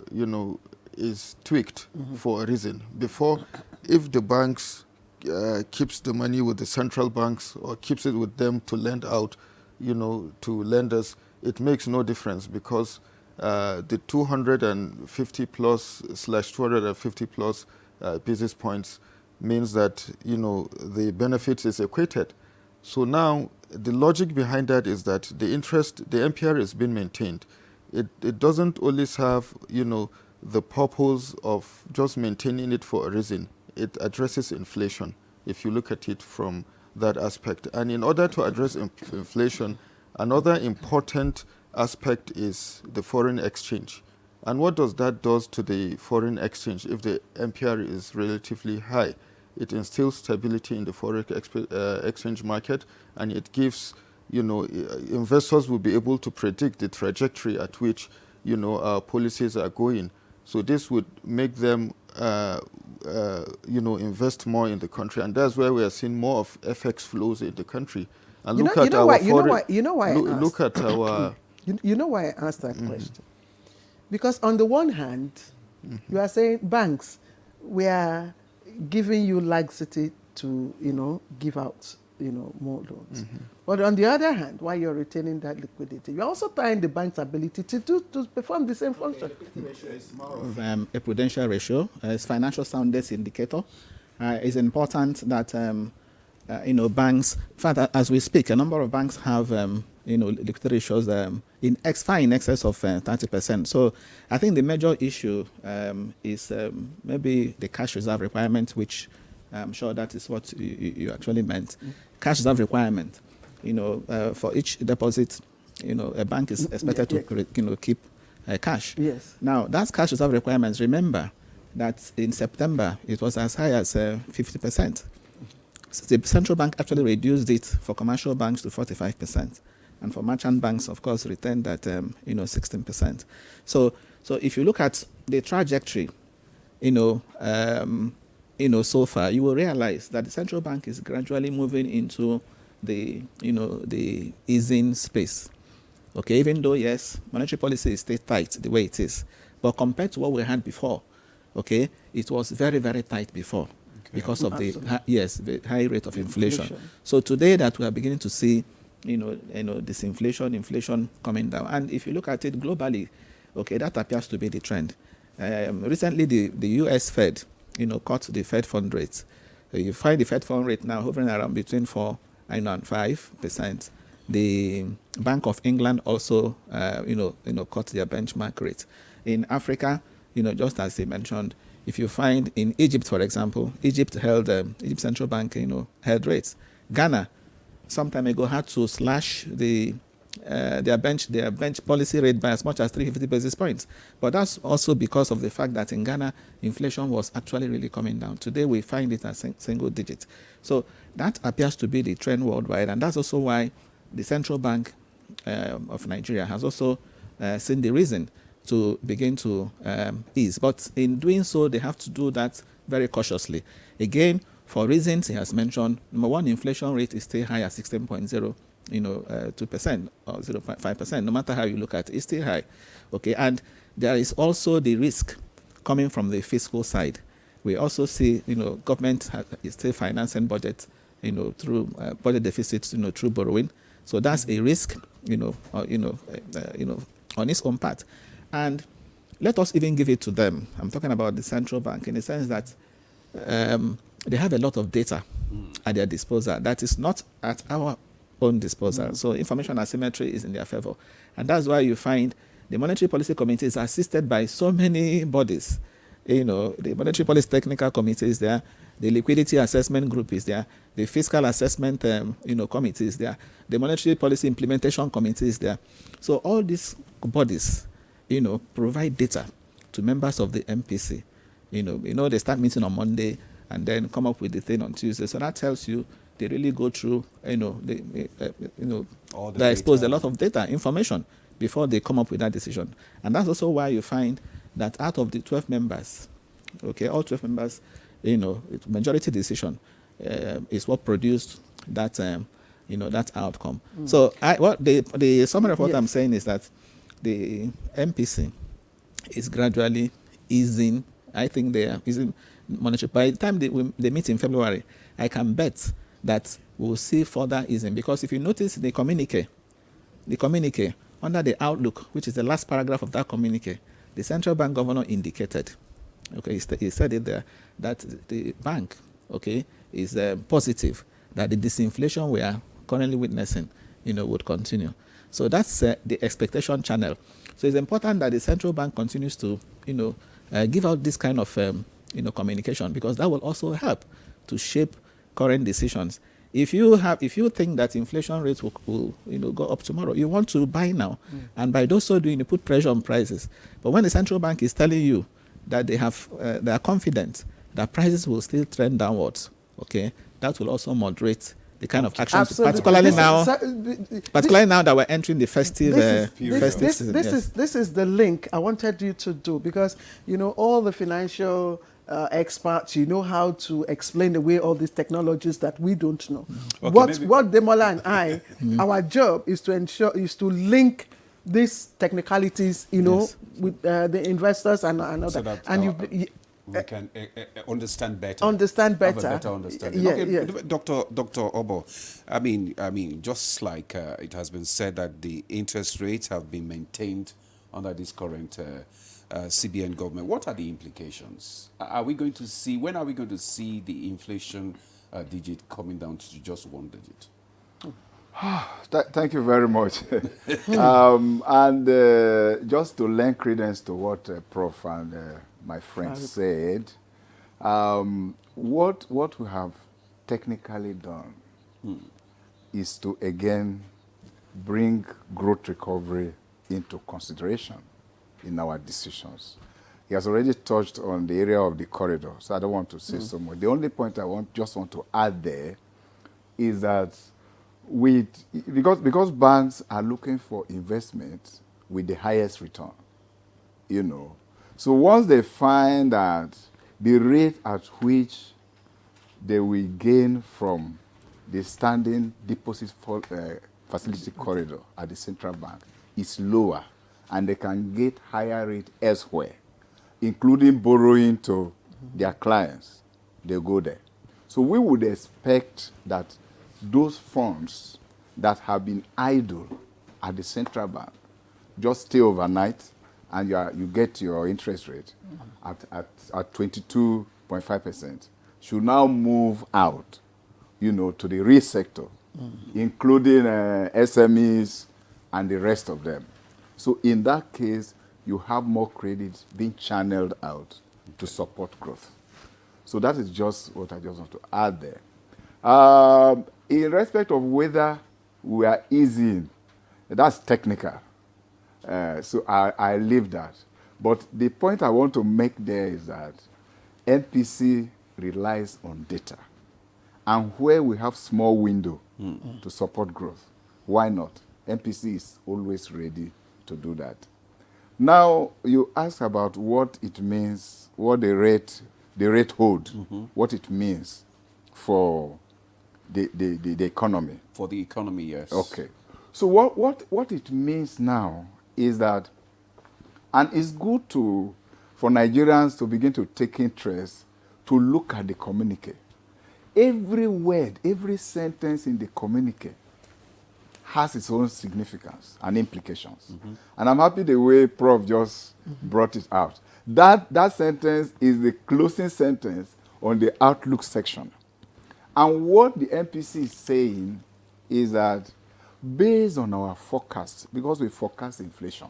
is tweaked for a reason. Before, if the banks keeps the money with the central banks or keeps it with them to lend out, to lenders, it makes no difference, because the 250 plus / 250 plus basis points means that the benefits is equated. So now the logic behind that is that the MPR is being maintained. It doesn't only serve the purpose of just maintaining it for a reason. It addresses inflation, if you look at it from that aspect. And in order to address inflation, another important aspect is the foreign exchange. And what does that do to the foreign exchange if the MPR is relatively high? It instills stability in the foreign exchange market, and it gives, investors will be able to predict the trajectory at which, our policies are going. So this would make them, invest more in the country, and that's where we are seeing more of FX flows in the country. And look at our foreign. You know why I asked that question? Because on the one hand, you are saying banks, we are giving you laxity to, give out, more loans. But on the other hand, while you're retaining that liquidity, you're also tying the bank's ability to perform the same function. A prudential ratio, as financial soundness indicator, is important that banks. In fact, as we speak, a number of banks have liquidity ratios far in excess of 30%. So I think the major issue is maybe the cash reserve requirement, which I'm sure that is what you actually meant. Cash reserve requirement. For each deposit, a bank is expected to keep cash. Yes. Now, that's cash reserve requirements. Remember that in September, it was as high as 50%. the central bank actually reduced it for commercial banks to 45%. And for merchant banks, of course, retained at 16%. So if you look at the trajectory, so far, you will realize that the central bank is gradually moving into the easing space. Okay, even though yes, monetary policy is still tight the way it is, but compared to what we had before, okay, it was very, very tight before because of the high rate of inflation. So today that we are beginning to see, disinflation, inflation coming down, and if you look at it globally, okay, that appears to be the trend. Recently, the U.S. Fed, cut the Fed fund rate. You find the Fed fund rate now hovering around between 4% and 5%. The Bank of England also, cut their benchmark rate. In Africa, just as they mentioned, if you find in Egypt, for example, Egypt central bank, held rates. Ghana, some time ago, had to slash their bench policy rate by as much as 350 basis points. But that's also because of the fact that in Ghana, inflation was actually really coming down. Today, we find it as single digit. So that appears to be the trend worldwide, and that's also why the Central Bank of Nigeria has also seen the reason to begin to ease. But in doing so, they have to do that very cautiously. Again, for reasons he has mentioned, number one, inflation rate is still high at 16.02% or 0.5%. No matter how you look at it, it's still high. Okay, and there is also the risk coming from the fiscal side. We also see, government is still financing budget, through budget deficits, through borrowing. So that's a risk, on its own part. And let us even give it to them. I'm talking about the central bank in the sense that they have a lot of data at their disposal that is not at our own disposal. So information asymmetry is in their favor. And that's why you find the Monetary Policy Committee is assisted by so many bodies. The Monetary Policy Technical Committee is there. The Liquidity Assessment Group is there. The Fiscal Assessment Committee is there. The Monetary Policy Implementation Committee is there. So all these bodies, provide data to members of the MPC. They start meeting on Monday and then come up with the thing on Tuesday. So that tells you they really go through, they expose a lot of data, information before they come up with that decision. And that's also why you find that out of the 12 members, okay, all 12 members, majority decision is what produced that, that outcome. So the summary of what I'm saying is that the MPC is gradually easing. I think they are easing monetary. By the time they meet in February, I can bet that we'll see further easing, because if you notice the communique under the outlook, which is the last paragraph of that communique, the central bank governor indicated, okay, he said it there, that the bank, okay, is positive that the disinflation we are currently witnessing, would continue. So that's the expectation channel. So it's important that the central bank continues to, give out this kind of, communication, because that will also help to shape current decisions. If you think that inflation rates will go up tomorrow, you want to buy now, and by so doing, you put pressure on prices. But when the central bank is telling you that they are confident that prices will still trend downwards, okay, that will also moderate the kind of actions, particularly now that we're entering the festive season. This is the link I wanted you to do, because all the financial experts, how to explain away all these technologies that we don't know. Okay, what Demola and I, our job is to link these technicalities, with the investors and other. So that we can understand better. Have a better understanding. Yeah, okay, yeah. Dr. Obo, I mean, just like it has been said that the interest rates have been maintained under this current CBN government, what are the implications? When are we going to see the inflation digit coming down to just one digit? Thank you very much. And just to lend credence to what Prof and my friend said, what we have technically done is to again bring growth recovery into consideration in our decisions. He has already touched on the area of the corridor, so I don't want to say so much. The only point I just want to add there is that because banks are looking for investment with the highest return, you know. So once they find that the rate at which they will gain from the standing deposit facility corridor at the central bank is lower, and they can get higher rate elsewhere, including borrowing to their clients, they go there. So we would expect that those funds that have been idle at the central bank just stay overnight, and you get your interest rate at 22.5%, should now move out, you know, to the real sector, including SMEs and the rest of them. So in that case, you have more credit being channeled out to support growth. So that is just what I just want to add there. In respect of whether we are easing, that's technical. So I leave that. But the point I want to make there is that MPC relies on data. And where we have small window to support growth, why not? MPC is always ready to do that. Now, you ask about what it means, what the rate hold, what it means for the economy. For the economy, yes. Okay. So what it means now is that, and it's good for Nigerians to begin to take interest, to look at the communique. Every word, every sentence in the communique has its own significance and implications. And I'm happy the way Prof just brought it out. That sentence is the closing sentence on the outlook section. And what the MPC is saying is that based on our forecast, because we forecast inflation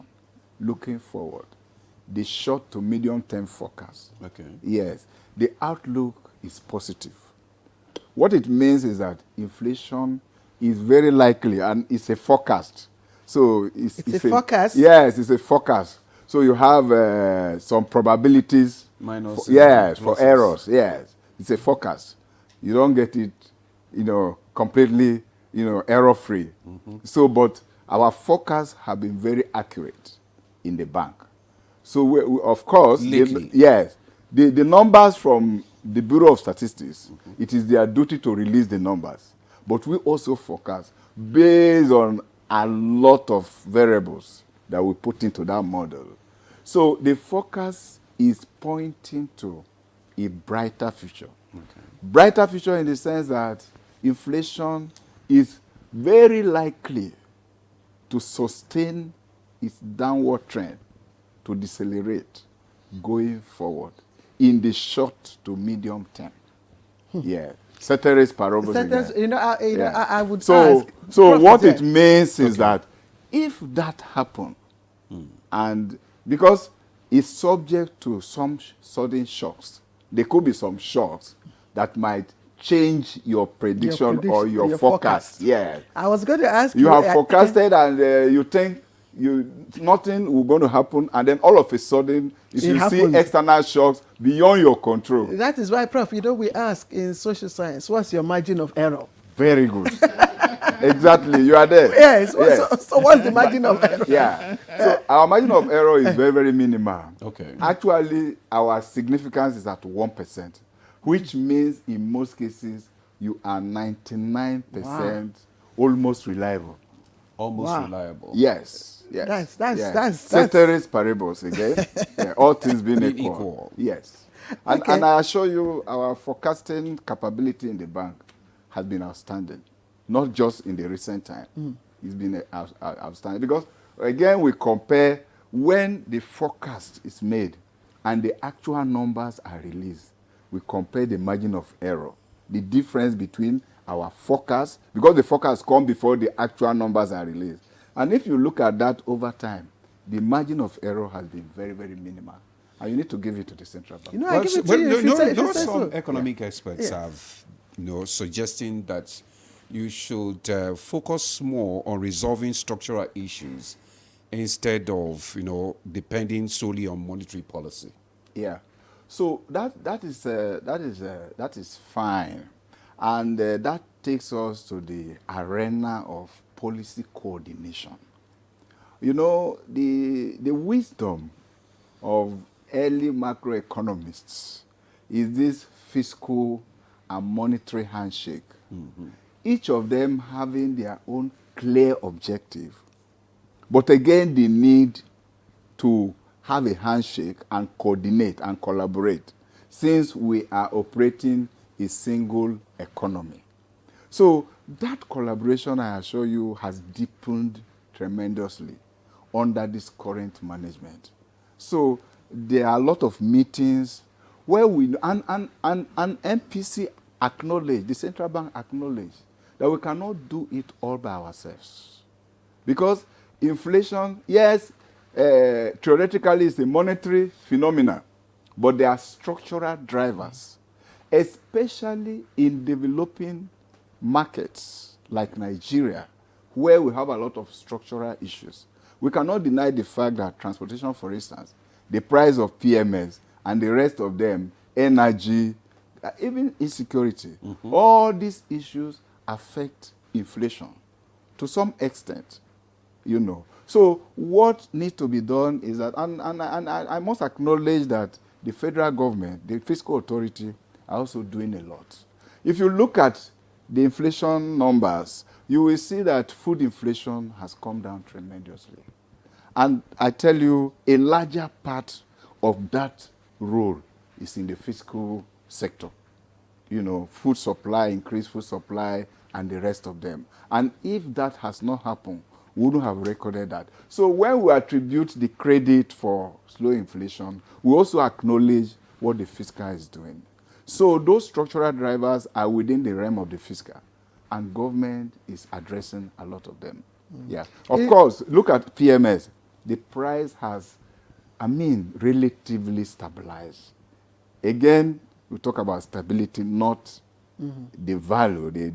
looking forward, the short to medium term forecast, yes, the outlook is positive. What it means is that inflation is very likely, and it's a forecast. So it's a forecast? Yes, it's a forecast. So you have some probabilities. Minus. Yes, for errors. Yes, it's a forecast. You don't get it, completely, error-free. So, but our forecasts have been very accurate in the bank. So, we of course, the numbers from the Bureau of Statistics, it is their duty to release the numbers. But we also forecast based on a lot of variables that we put into that model. So the forecast is pointing to a brighter future. Brighter future in the sense that inflation is very likely to sustain its downward trend, to decelerate going forward in the short to medium term. Yeah. Ceteris paribus again. I would ask. So what it means is that if that happens, and because it's subject to some sudden shocks, there could be some shocks that might change your prediction or your forecast. Yeah. I was going to ask you. You have forecasted and you think nothing will going to happen, and then all of a sudden you see external shocks beyond your control. That is why, Prof, we ask in social science, what's your margin of error? Very good. Exactly, you are there. Yes. So what's the margin of error? Yeah. So our margin of error is very, very minimal. Okay. Actually, our significance is at 1%, which means in most cases you are 99% almost reliable. Almost reliable. Yes. Yes. That's Ceteris paribus again. All things being equal. Yes. And I assure you, our forecasting capability in the bank has been outstanding, not just in the recent time. It's been outstanding because, again, we compare when the forecast is made and the actual numbers are released. We compare the margin of error, the difference between our forecast, because the forecast comes before the actual numbers are released. And if you look at that over time, the margin of error has been very, very minimal. And you need to give it to the central bank. I give it to you. Some economic experts have, suggesting that you should focus more on resolving structural issues instead of, depending solely on monetary policy. Yeah. So that is fine, and that takes us to the arena of policy coordination. You know, the wisdom of early macroeconomists is this fiscal and monetary handshake. Each of them having their own clear objective, but again the need to have a handshake and coordinate and collaborate, since we are operating a single economy. So that collaboration, I assure you, has deepened tremendously under this current management. So there are a lot of meetings where we, and MPC acknowledge, the central bank acknowledge that we cannot do it all by ourselves. Because inflation, yes, theoretically it's a monetary phenomenon, but there are structural drivers, especially in developing markets like Nigeria, where we have a lot of structural issues. We cannot deny the fact that transportation, for instance, the price of PMS and the rest of them, energy, even insecurity, all these issues affect inflation to some extent, you know. So what needs to be done is that, and I must acknowledge that the federal government, the fiscal authority, are also doing a lot. If you look at the inflation numbers, you will see that food inflation has come down tremendously. And I tell you, a larger part of that role is in the fiscal sector. You know, food supply, increased food supply, and the rest of them. And if that has not happened, we wouldn't have recorded that. So when we attribute the credit for slow inflation, we also acknowledge what the fiscal is doing. So those structural drivers are within the realm of the fiscal, and government is addressing a lot of them. Yeah. Of course, look at PMS. The price has, relatively stabilized. Again, we talk about stability, not the value, the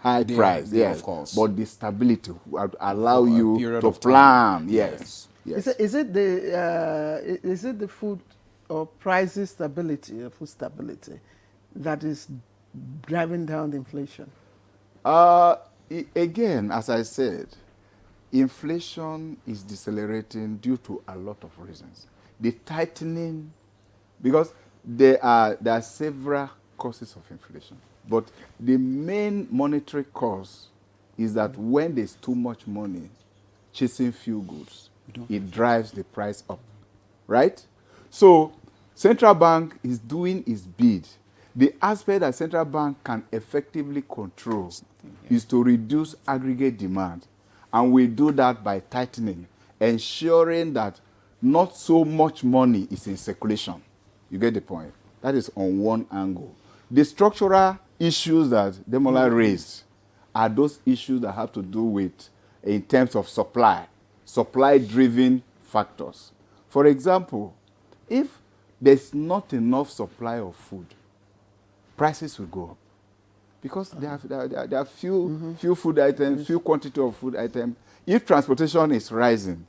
high price, yes, of course, but the stability allow you to plan. Yes. Yes. Is it the food or prices stability, food stability, that is driving down the inflation? Again, as I said, inflation is decelerating due to a lot of reasons. The tightening, because there are several causes of inflation, but the main monetary cause is that when there's too much money chasing few goods, it drives the price up, right? So central bank is doing its bid. The aspect that central bank can effectively control is to reduce aggregate demand, and we do that by tightening, ensuring that not so much money is in circulation. You get the point? That is on one angle. The structural issues that Demola raised are those issues that have to do with, in terms of supply-driven factors. For example, if there's not enough supply of food, prices will go up. Because there are few food items, few quantity of food items. If transportation is rising,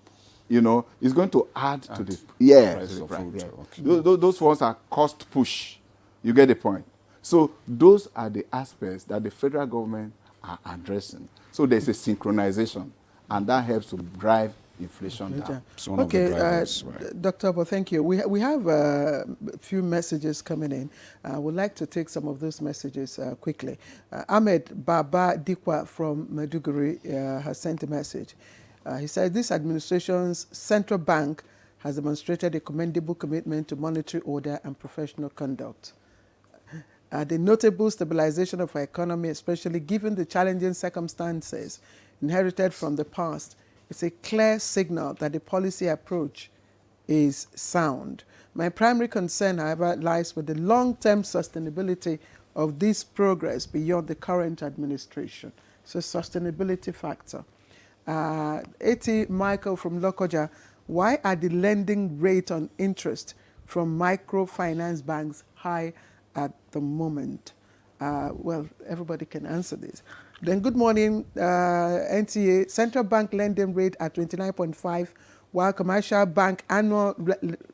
you know, it's going to add to the price of food. Yeah. Okay. Those ones are cost push. You get the point. So those are the aspects that the federal government are addressing. So there's a synchronization, and that helps to drive inflation down. Okay, Dr. Abo, thank you. We have a few messages coming in. We'd like to take some of those messages quickly. Ahmed Baba Dikwa from Maiduguri has sent a message. He says, this administration's central bank has demonstrated a commendable commitment to monetary order and professional conduct. The notable stabilization of our economy, especially given the challenging circumstances inherited from the past, is a clear signal that the policy approach is sound. My primary concern, however, lies with the long-term sustainability of this progress beyond the current administration. So sustainability factor. A.T. Michael from Lokoja, why are the lending rate on interest from microfinance banks high at the moment? Well, everybody can answer this. Then good morning, NTA. Central bank lending rate at 29.5, while commercial bank annual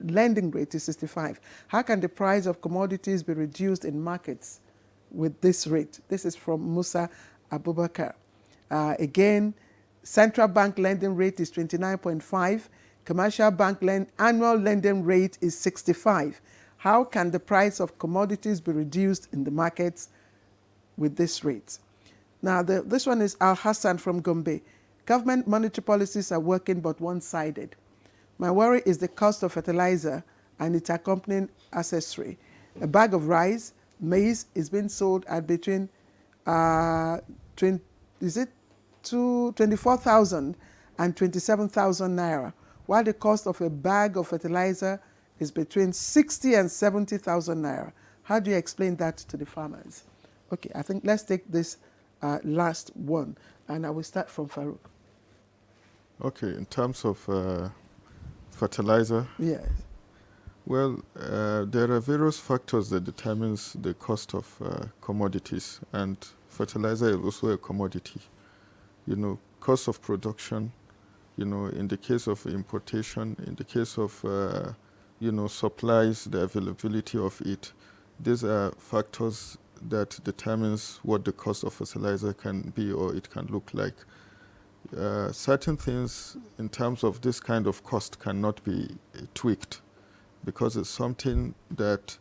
lending rate is 65. How can the price of commodities be reduced in markets with this rate? This is from Musa Abubakar. Again, central bank lending rate is 29.5. Commercial bank annual lending rate is 65. How can the price of commodities be reduced in the markets with this rate? Now, this one is Al Hassan from Gombe. Government monetary policies are working but one-sided. My worry is the cost of fertilizer and its accompanying accessory. A bag of rice, maize, is being sold at between 24,000 and 27,000 naira, while the cost of a bag of fertilizer is between 60 and 70,000 naira. How do you explain that to the farmers? Okay, I think let's take this last one, and I will start from Farouk. Okay, in terms of fertilizer, yes. Well, there are various factors that determines the cost of commodities, and fertilizer is also a commodity. Cost of production, in the case of importation, in the case of, supplies, the availability of it. These are factors that determines what the cost of fertilizer can be or it can look like. Certain things in terms of this kind of cost cannot be tweaked because it's something that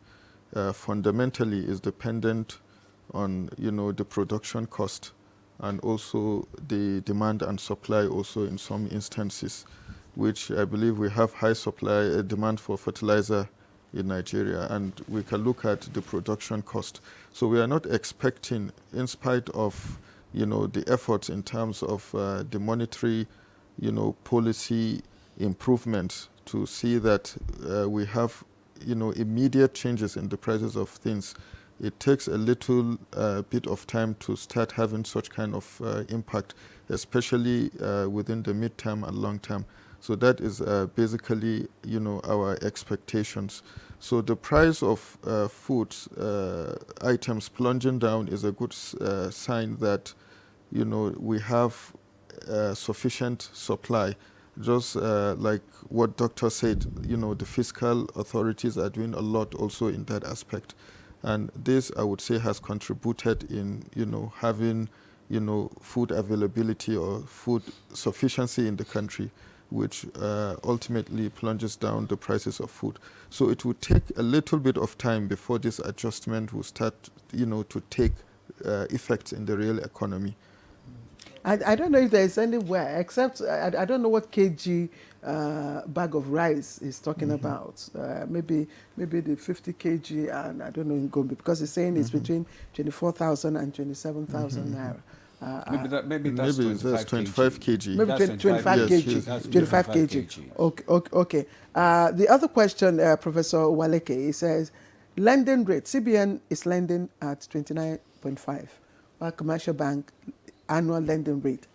fundamentally is dependent on, the production cost and also the demand and supply also in some instances, which I believe we have high supply, demand for fertilizer in Nigeria, and we can look at the production cost. So we are not expecting, in spite of, the efforts in terms of the monetary, policy improvements to see that we have, immediate changes in the prices of things. It takes a little bit of time to start having such kind of impact, especially within the midterm and long term. So that is basically, our expectations. So the price of food items plunging down is a good sign that, we have sufficient supply. Just like what Doctor said, the fiscal authorities are doing a lot also in that aspect. And this, I would say, has contributed in, having, food availability or food sufficiency in the country, which ultimately plunges down the prices of food. So it will take a little bit of time before this adjustment will start, to take effect in the real economy. I don't know if there's anywhere, except I don't know what kg bag of rice is talking about. Maybe the 50 kg, and I don't know in Gombe, because it's saying it's between 24,000 and 27,000 naira. Maybe that's 25 kg. Maybe 25 kg. 25 kg. Okay. The other question, Professor Waleke, he says, lending rate. CBN is lending at 29.5, while commercial bank annual lending rate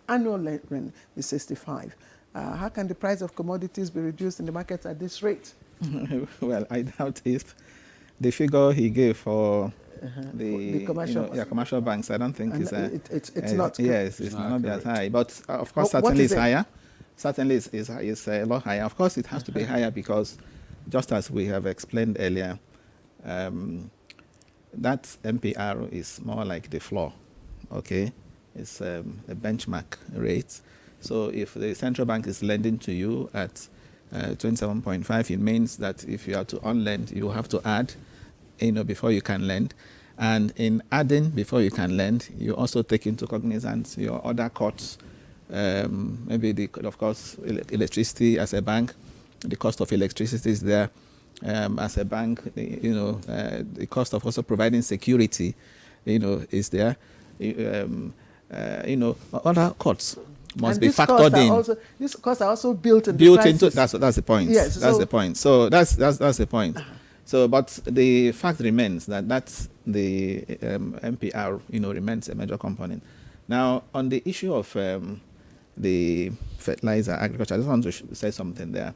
is 65. How can the price of commodities be reduced in the markets at this rate? Well, I doubt if the figure he gave for the commercial banks, I don't think it's not. Yes, it's not that high. But of course, certainly it's higher. Certainly is a lot higher. Of course, it has to be higher because, just as we have explained earlier, that MPR is more like the floor. Okay. It's a benchmark rate. So if the central bank is lending to you at 27.5, it means that if you are to unlend, you have to add, before you can lend. And in adding before you can lend, you also take into cognizance your other costs, maybe of course, electricity as a bank. The cost of electricity is there. As a bank, the cost of also providing security, is there. Other costs must be factored in. These costs are also built into that's the point. Yes, that's the point. So that's the point. So, but the fact remains that the MPR, remains a major component. Now, on the issue of the fertilizer agriculture, I just want to say something there.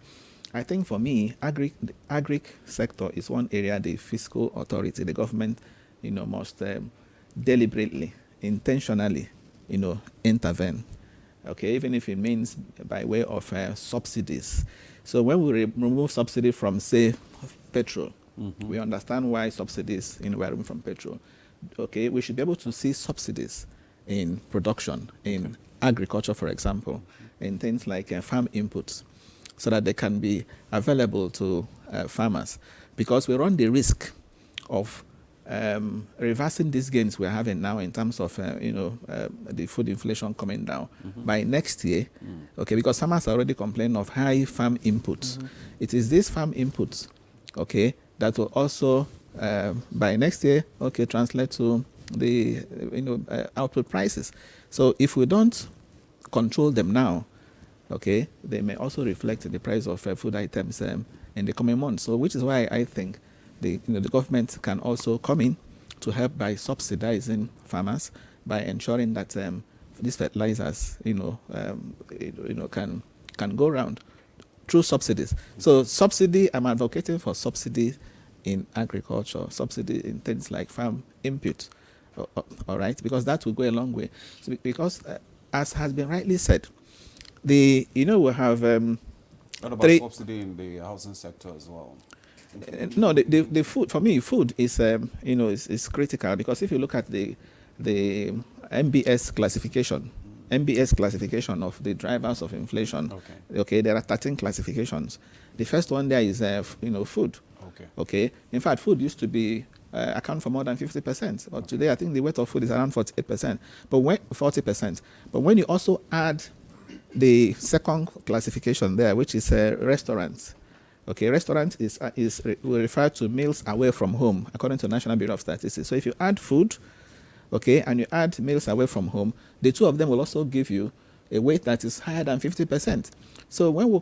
I think for me, the agri sector is one area the fiscal authority, the government, must deliberately, intentionally, intervene. Okay, even if it means by way of subsidies. So when we remove subsidy from, say, petrol, we understand why subsidies, we are removing from petrol. okay, we should be able to see subsidies in production, in agriculture, for example, in things like farm inputs, so that they can be available to farmers, because we run the risk of reversing these gains we're having now in terms of the food inflation coming down by next year. Okay, because farmers are already complaining of high farm inputs. It is these farm inputs, okay, that will also by next year, okay, translate to the output prices. So if we don't control them now, okay, they may also reflect the price of food items in the coming months. So which is why I think the government can also come in to help by subsidizing farmers, by ensuring that these fertilizers can go around through subsidies. So subsidy, I'm advocating for subsidy in agriculture, subsidy in things like farm input, all right, because that will go a long way. So because as has been rightly said, we have what about subsidy in the housing sector as well? No, the food, for me, food is is critical, because if you look at the MBS classification, of the drivers of inflation, okay, there are 13 classifications. The first one there is food. Okay. In fact, food used to be account for more than 50%, but today I think the weight of food is around 48%. But 40%. But when you also add the second classification there, which is restaurants. Okay, restaurant we refer to meals away from home, according to National Bureau of Statistics. So if you add food, okay, and you add meals away from home, the two of them will also give you a weight that is higher than 50%. So when it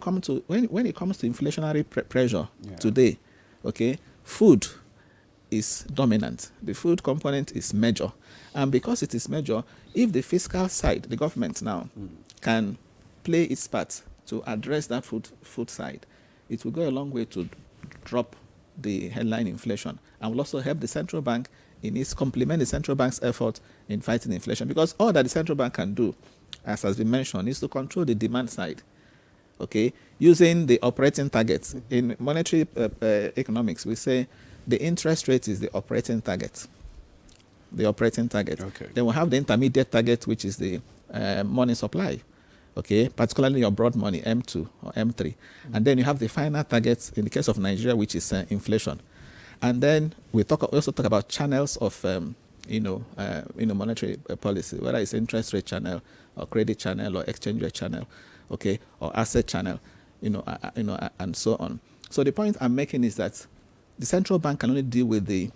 comes to inflationary pressure today, okay, food is dominant. The food component is major, and because it is major, if the fiscal side, the government now, can play its part to address that food side, it will go a long way to drop the headline inflation, and will also help the central bank complement the central bank's effort in fighting inflation. Because all that the central bank can do, as has been mentioned, is to control the demand side, okay, using the operating targets. In monetary economics, we say the interest rate is the operating target. Okay. Then we have the intermediate target, which is the money supply. Okay, particularly your broad money, M2 or M3. And then you have the final targets in the case of Nigeria, which is inflation. And then we also talk about channels of monetary policy, whether it's interest rate channel or credit channel or exchange rate channel, okay, or asset channel, and so on. So the point I'm making is that the central bank can only deal with the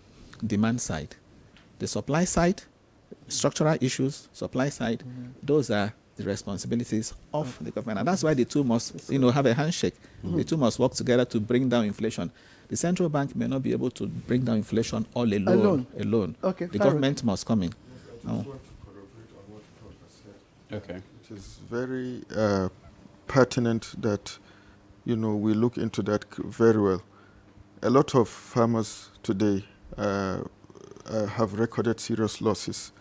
demand side. The supply side, structural issues, supply side, those are the responsibilities of the government. And that's why the two must, have a handshake. The two must work together to bring down inflation. The central bank may not be able to bring down inflation all alone. Okay. The government must come in. I just want to corroborate on what Prof has said. Okay. It is very pertinent that, we look into that very well. A lot of farmers today have recorded serious losses,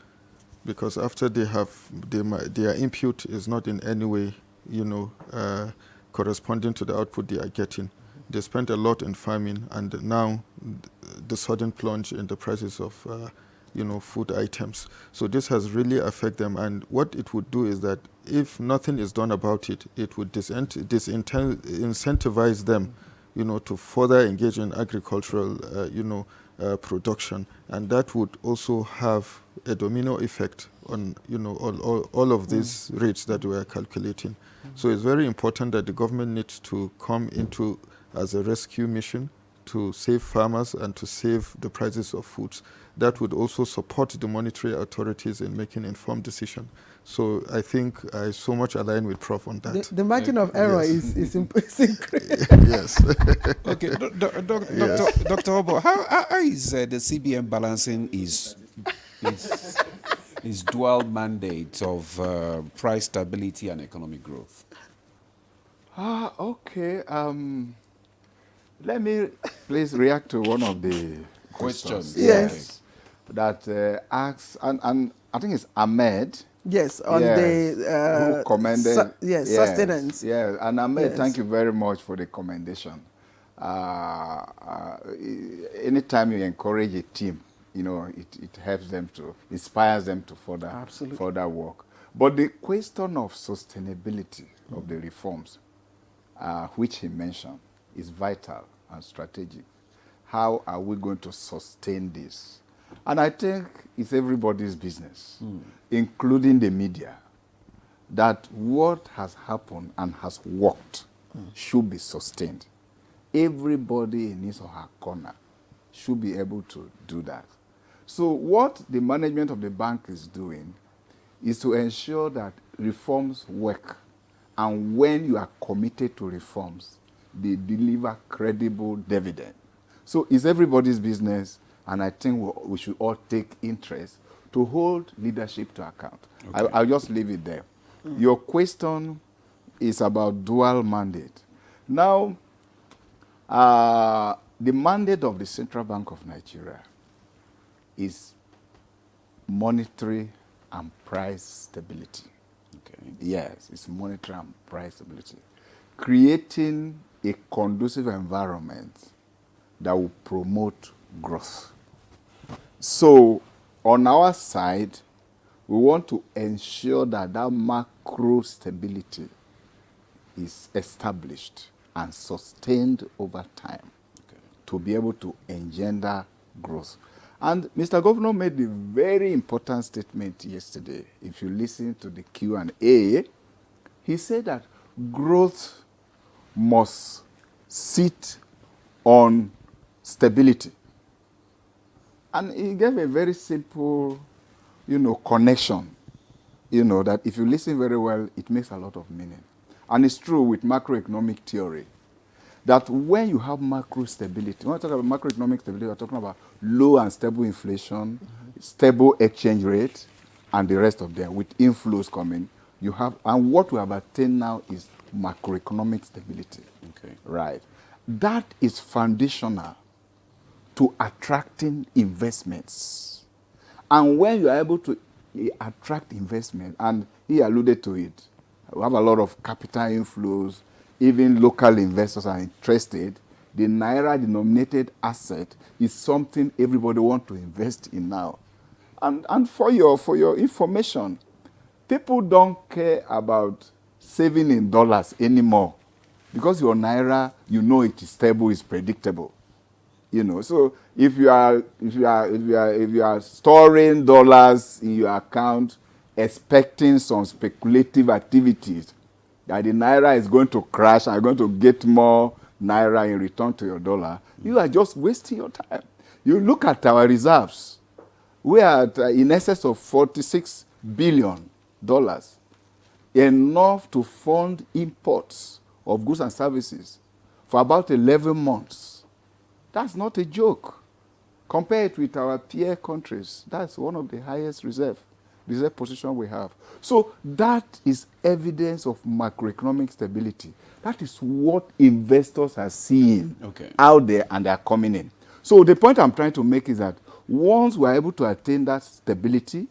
because after they have their input is not in any way, corresponding to the output they are getting. They spent a lot in farming, and now the sudden plunge in the prices of, food items. So this has really affected them. And what it would do is that if nothing is done about it, it would disincentivize them, to further engage in agricultural, production, and that would also have a domino effect on all of these rates that we are calculating. So it's very important that the government needs to come into as a rescue mission to save farmers and to save the prices of foods. That would also support the monetary authorities in making informed decisions. So I think I so much align with Prof on that. The margin of error is increasing. Yes. Okay, Dr. Obo, how is the CBN balancing his dual mandate of price stability and economic growth? Okay. Let me please react to one of the questions. Yes. That asks, and I think it's Ahmed. Yes, on the who commended. Sustenance. Yes, and Ahmed, thank you very much for the commendation. Anytime you encourage a team it helps them to, inspires them to further work. But the question of sustainability of the reforms, which he mentioned, is vital and strategic. How are we going to sustain this? And I think it's everybody's business, including the media, that what has happened and has worked should be sustained. Everybody in his or her corner should be able to do that. So what the management of the bank is doing is to ensure that reforms work, and when you are committed to reforms, they deliver credible dividend. So it's everybody's business, and I think we should all take interest to hold leadership to account. Okay. I'll just leave it there. Your question is about dual mandate. Now, the mandate of the Central Bank of Nigeria is monetary and price stability. Okay. Yes, it's monetary and price stability. Creating a conducive environment that will promote growth. So, on our side, we want to ensure that that macro stability is established and sustained over time to be able to engender growth. And Mr. Governor made a very important statement yesterday. If you listen to the Q&A, he said that growth must sit on stability. And he gave a very simple, connection, that if you listen very well, it makes a lot of meaning. And it's true with macroeconomic theory, that when you have macro stability, when we talk about macroeconomic stability, we're talking about low and stable inflation, stable exchange rate, and the rest of them, with inflows coming, you have, and what we have attained now is macroeconomic stability. Okay. Right. That is foundational to attracting investments. And when you are able to attract investment, and he alluded to it, we have a lot of capital inflows, even local investors are interested. The Naira-denominated asset is something everybody wants to invest in now. And for your information, people don't care about saving in dollars anymore, because your Naira, it is stable, it's predictable. So if you are storing dollars in your account, expecting some speculative activities, that the Naira is going to crash and you're going to get more Naira in return to your dollar, you are just wasting your time. You look at our reserves. We are at in excess of $46 billion, enough to fund imports of goods and services for about 11 months. That's not a joke. Compared with our peer countries, that's one of the highest reserve position we have. So that is evidence of macroeconomic stability. That is what investors are seeing out there, and they are coming in. So the point I'm trying to make is that once we are able to attain that stability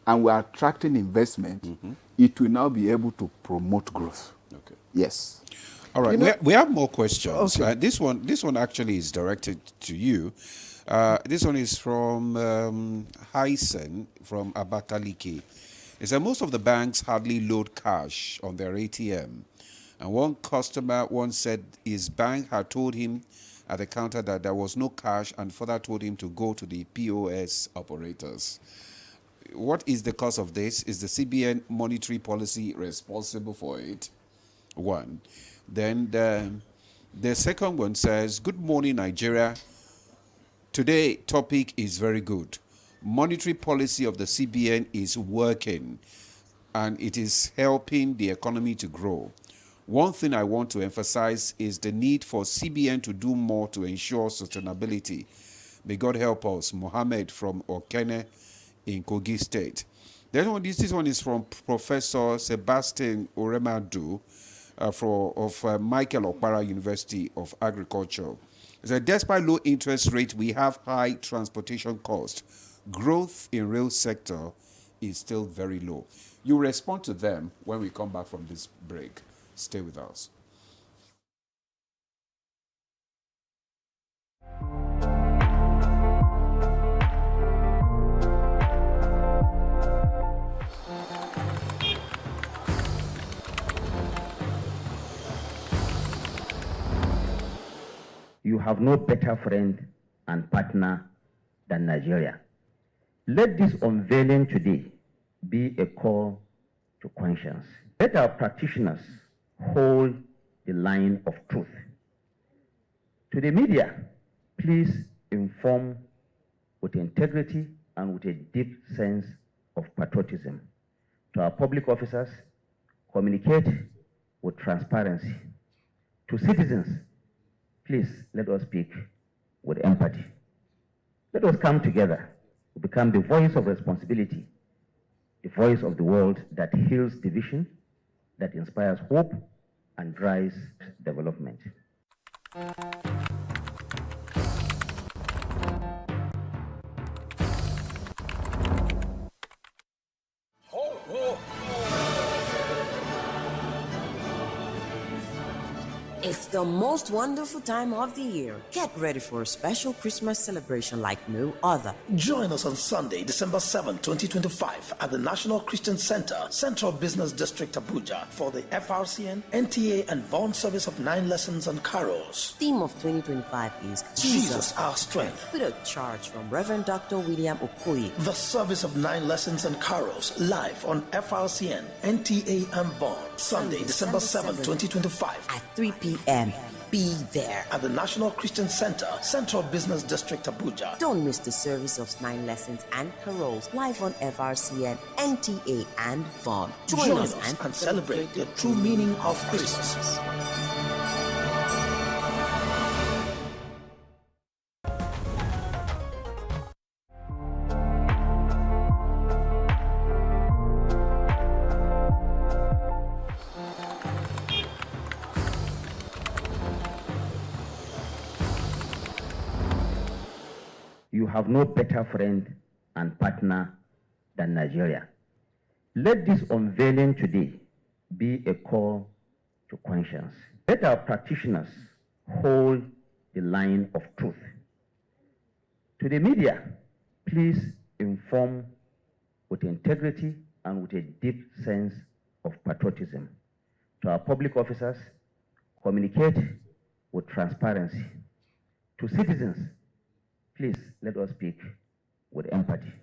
and we are attracting investment, it will now be able to promote growth. Okay. Yes. All right, we have more questions. Okay. This one actually is directed to you. This one is from Hysen from Abakaliki. It said most of the banks hardly load cash on their ATM. And one customer once said his bank had told him at the counter that there was no cash, and further told him to go to the POS operators. What is the cause of this? Is the CBN monetary policy responsible for it? One. Then the second one says, good morning, Nigeria. Today topic is very good. Monetary policy of the CBN is working, and it is helping the economy to grow. One thing I want to emphasize is the need for CBN to do more to ensure sustainability. May God help us. Mohammed from Okene in Kogi State. This one is from Professor Sebastian Oremadu of Michael Okpara University of Agriculture. It said, despite low interest rate, we have high transportation cost. Growth in rail sector is still very low. You respond to them when we come back from this break. Stay with us. have no better friend and partner than Nigeria. Let this unveiling today be a call to conscience. Let our practitioners hold the line of truth. To the media, please inform with integrity and with a deep sense of patriotism. To our public officers, communicate with transparency. To citizens, please let us speak with empathy. Let us come together to become the voice of responsibility, the voice of the world that heals division, that inspires hope, and drives development. It's the most wonderful time of the year. Get ready for a special Christmas celebration like no other. Join us on Sunday, December 7, 2025 at the National Christian Center, Central Business District, Abuja for the FRCN, NTA and Vaughan service of 9 lessons and carols. Theme of 2025 is Jesus our strength. With a charge from Reverend Dr. William Okoye. The service of 9 lessons and carols live on FRCN, NTA and Vaughan. Sunday, December 7, 2025 at 3 p.m. Be there at the National Christian Center, Central Business District, Abuja. Don't miss the service of 9 lessons and carols live on FRCN, NTA and Vaughan. Join us and celebrate the true meaning of Christmas. You have no better friend and partner than Nigeria. Let this unveiling today be a call to conscience. Let our practitioners hold the line of truth. To the media, please inform with integrity and with a deep sense of patriotism. To our public officers, communicate with transparency. To citizens, please let us speak with empathy.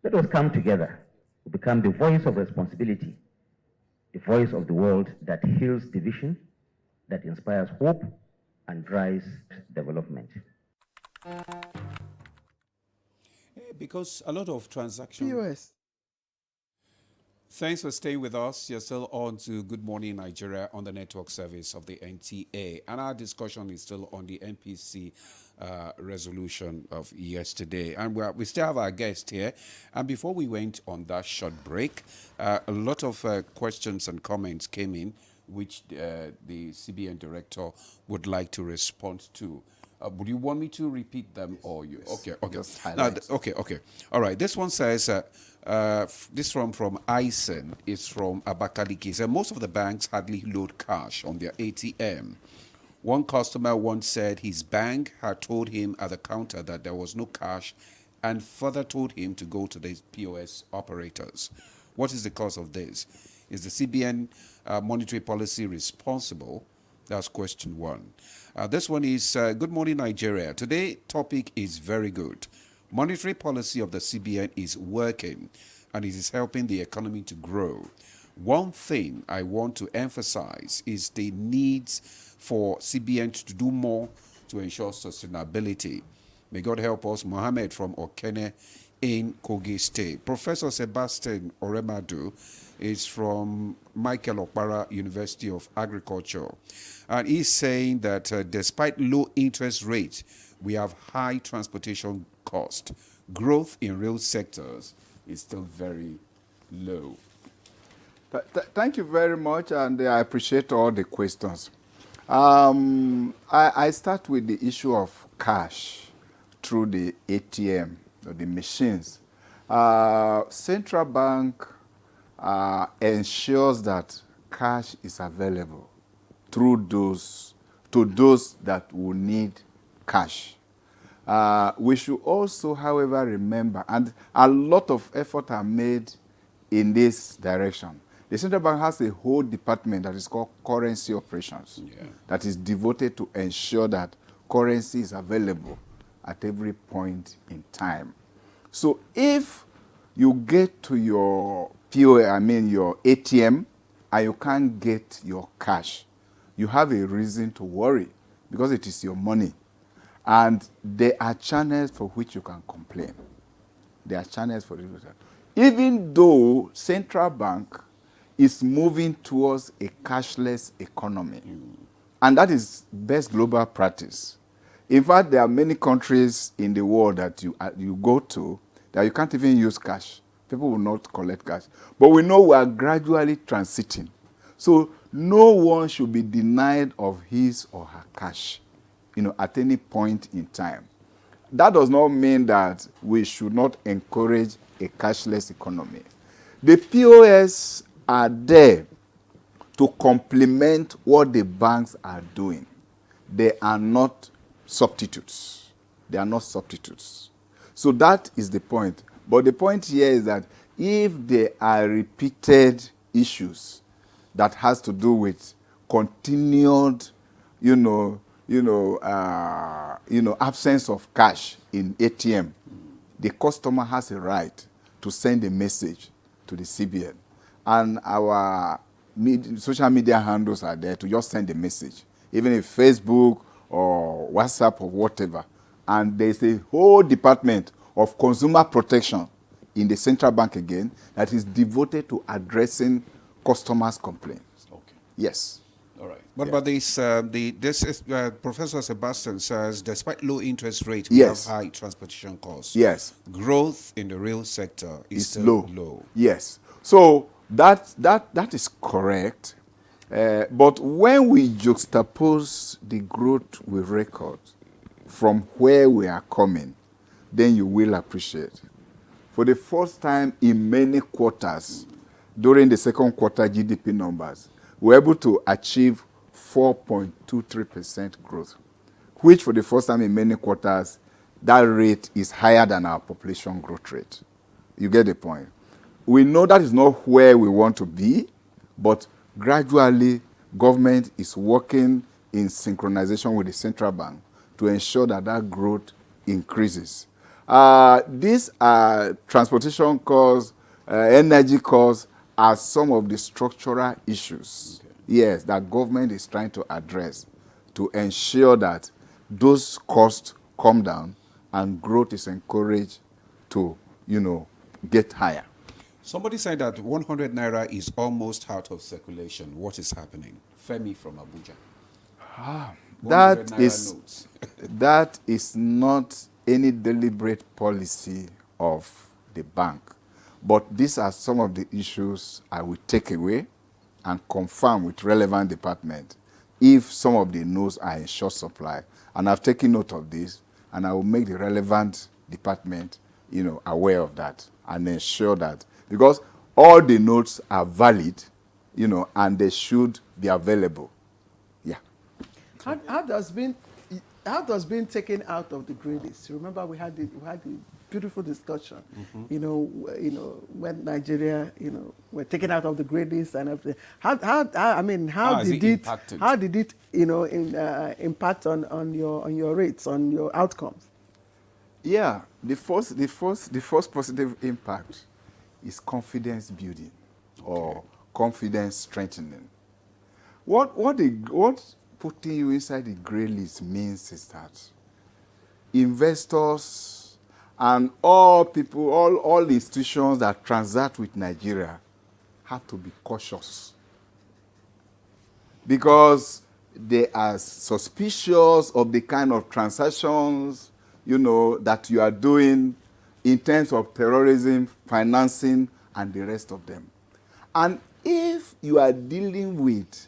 Let us come together to become the voice of responsibility, the voice of the world that heals division, that inspires hope, and drives development. Because a lot of transactions. POS. Thanks for staying with us. You're still on to Good Morning Nigeria on the network service of the NTA. And our discussion is still on the MPC resolution of yesterday. And we still have our guest here. And before we went on that short break, a lot of questions and comments came in, which the CBN director would like to respond to. Would you want me to repeat them or you? Yes. Okay. Now, okay. All right. This one says, this one from Ison is from Abakaliki. So most of the banks hardly load cash on their ATM. One customer once said his bank had told him at the counter that there was no cash and further told him to go to the POS operators. What is the cause of this? Is the CBN monetary policy responsible? That's question one. This one is, Good Morning Nigeria. Today topic is very good. Monetary policy of the CBN is working and it is helping the economy to grow. One thing I want to emphasize is the needs for CBN to do more to ensure sustainability. May God help us. Mohammed from Okene in Kogi State. Professor Sebastian Oremadu is from Michael Okpara University of Agriculture. And he's saying that despite low interest rates, we have high transportation cost. Growth in real sectors is still very low. Thank you very much, and I appreciate all the questions. I start with the issue of cash through the ATM, or the machines. Central Bank ensures that cash is available through those that will need cash. We should also, however, remember, and a lot of effort are made in this direction. The Central Bank has a whole department that is called currency operations that is devoted to ensure that currency is available at every point in time. So if you get to your your ATM, and you can't get your cash, you have a reason to worry because it is your money. And there are channels for which you can complain. There are channels for it. Even though central bank is moving towards a cashless economy, and that is best global practice. In fact, there are many countries in the world that you go to that you can't even use cash. People will not collect cash. But we know we are gradually transiting. So no one should be denied of his or her cash, at any point in time. That does not mean that we should not encourage a cashless economy. The POS are there to complement what the banks are doing. They are not substitutes. They are not substitutes. So that is the point. But the point here is that if there are repeated issues that has to do with continued, absence of cash in ATM, the customer has a right to send a message to the CBN. And our social media handles are there to just send a message, even if Facebook or WhatsApp or whatever. And there's a whole department of consumer protection in the central bank again that is devoted to addressing customers' complaints. Okay. Yes. All right. What about this? Professor Sebastian says, despite low interest rate, we Yes. have high transportation costs. Yes. Growth in the real sector is still low. Yes. So that is correct. But when we juxtapose the growth we record from where we are coming, then you will appreciate. For the first time in many quarters, during the second quarter GDP numbers, we're able to achieve 4.23% growth, which for the first time in many quarters, that rate is higher than our population growth rate. You get the point. We know that is not where we want to be, but gradually government is working in synchronization with the central bank to ensure that that growth increases. These transportation costs, energy costs are some of the structural issues, yes, that government is trying to address to ensure that those costs come down and growth is encouraged to, get higher. Somebody said that 100 naira is almost out of circulation. What is happening? Femi from Abuja. That is not any deliberate policy of the bank. But these are some of the issues I will take away and confirm with relevant department if some of the nodes are in short supply. And I've taken note of this, and I will make the relevant department, aware of that and ensure that, because all the nodes are valid, and they should be available. Yeah. How does being taken out of the grades? Remember, we had the beautiful discussion. When Nigeria, were taken out of the grades and everything. How did it impact on your rates, on your outcomes? Yeah, the first positive impact is confidence building or confidence strengthening. What putting you inside the grey list means is that investors and all people, all institutions that transact with Nigeria have to be cautious because they are suspicious of the kind of transactions, that you are doing in terms of terrorism, financing, and the rest of them. And if you are dealing with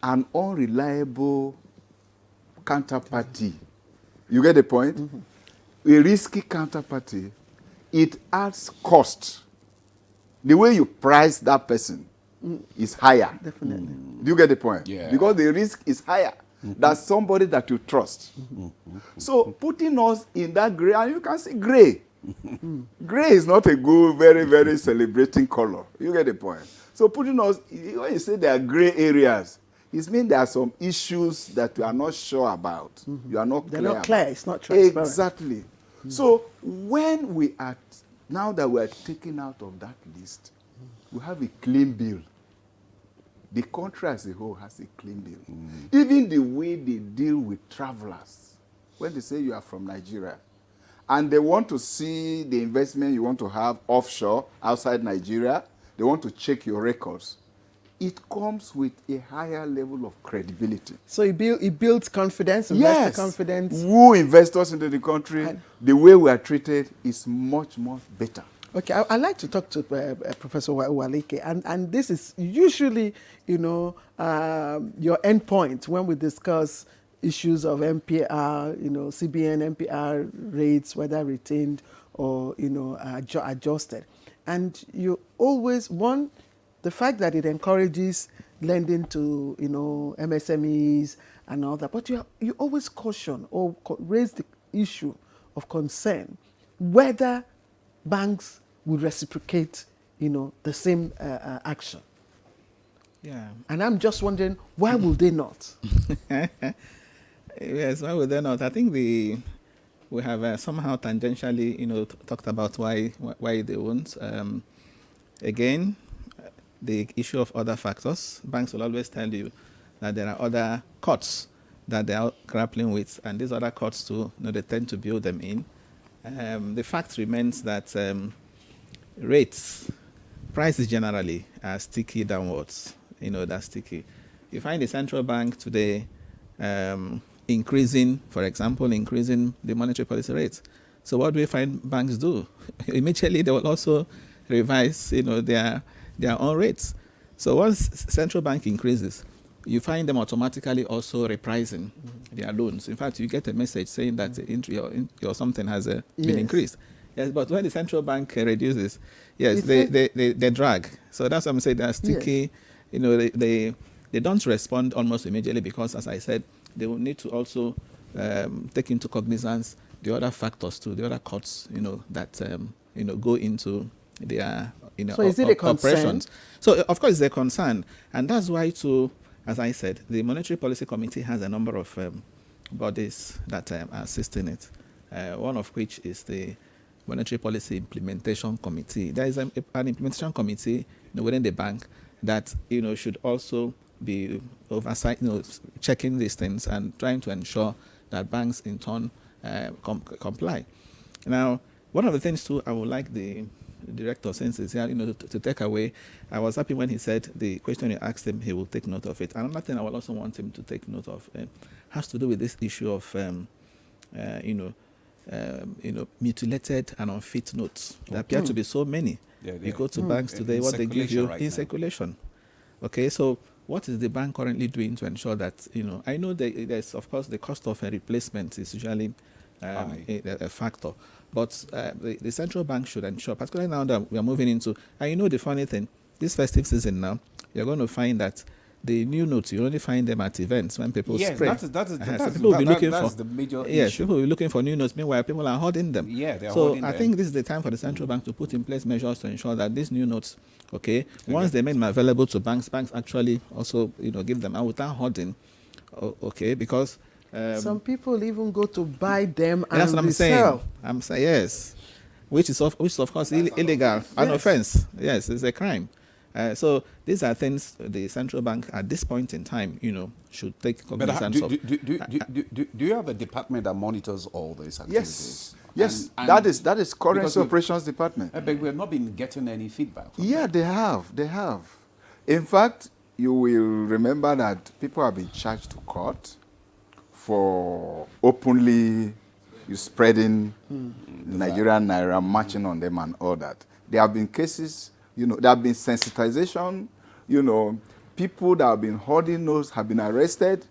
an unreliable counterparty, you get the point? Mm-hmm. A risky counterparty, it adds cost. The way you price that person is higher. Definitely. Do you get the point? Yeah. Because the risk is higher than somebody that you trust. So putting us in that gray, and you can see gray. Gray is not a good, very, very celebrating color. You get the point. So putting us, when you say there are gray areas, it means there are some issues that you are not sure about. You are not They're clear. not clear. It's not transparent. Exactly. So when we are, now that we are taken out of that list, we have a clean bill. The country as a whole has a clean bill. Even the way they deal with travelers, when they say you are from Nigeria, and they want to see the investment you want to have offshore, outside Nigeria, they want to check your records. It comes with a higher level of credibility. So it builds confidence, investor confidence. Who investors into the country, the way we are treated is much, much better. Okay, I'd like to talk to Professor Walike, and this is usually, your end point when we discuss issues of MPR, CBN, MPR rates, whether retained or, adjusted. And you always, the fact that it encourages lending to, MSMEs and all that, but you always caution or raise the issue of concern whether banks will reciprocate, the same action. Yeah. And I'm just wondering, why will they not? Yes, why would they not? I think we have somehow tangentially, talked about why they won't. Again, the issue of other factors. Banks will always tell you that there are other costs that they are grappling with, and these other costs too, they tend to build them in. The fact remains that prices generally are sticky downwards. They're sticky. You find the central bank today increasing the monetary policy rate. So what do we find banks do? Immediately they will also revise, their own rates. So once central bank increases, you find them automatically also repricing their loans. In fact, you get a message saying that your something has been increased. Yes, but when the central bank reduces, yes, they drag. So that's what I'm saying. They're sticky. Yes. They don't respond almost immediately because, as I said, they will need to also take into cognizance the other factors too, the other costs, that go into their so is it a concern? Operations. So of course it's a concern, and that's why too, as I said, the Monetary Policy Committee has a number of bodies that are assisting it. One of which is the Monetary Policy Implementation Committee. There is an implementation committee within the bank that should also be oversight, checking these things and trying to ensure that banks in turn comply. Now, one of the things too, I would like the director, since he's here, to take away. I was happy when he said the question you asked him, he will take note of it. Another thing I would also want him to take note of has to do with this issue of mutilated and unfit notes. There appear to be so many. You go to banks today, what they give you in circulation. Okay, so what is the bank currently doing to ensure that, I know there's, of course, the cost of a replacement is usually a factor, but the central bank should ensure, particularly now that we are moving into, and the funny thing, this festive season now, you're going to find that the new notes, you only find them at events when people spray. That's people will be looking for the major issue. Yes, people will be looking for new notes. Meanwhile, people are hoarding them. Yeah, they are so hoarding I them. think this is the time for the central bank to put in place measures to ensure that these new notes, once they make them available to banks actually also give them out without hoarding. Okay, because some people even go to buy them and that's what I'm resell. saying. I'm saying yes, which is of course illegal, an offense. Yes, it's a crime. So these are things the central bank at this point in time, should take cognizance of. Do you have a department that monitors all these activities? Yes, and that is Currency Operations Department. But we have not been getting any feedback. Yeah, they have. In fact, you will remember that people have been charged to court for openly spreading Nigerian Naira, marching on them and all that. There have been cases. There have been sensitization, people that have been hoarding those have been arrested.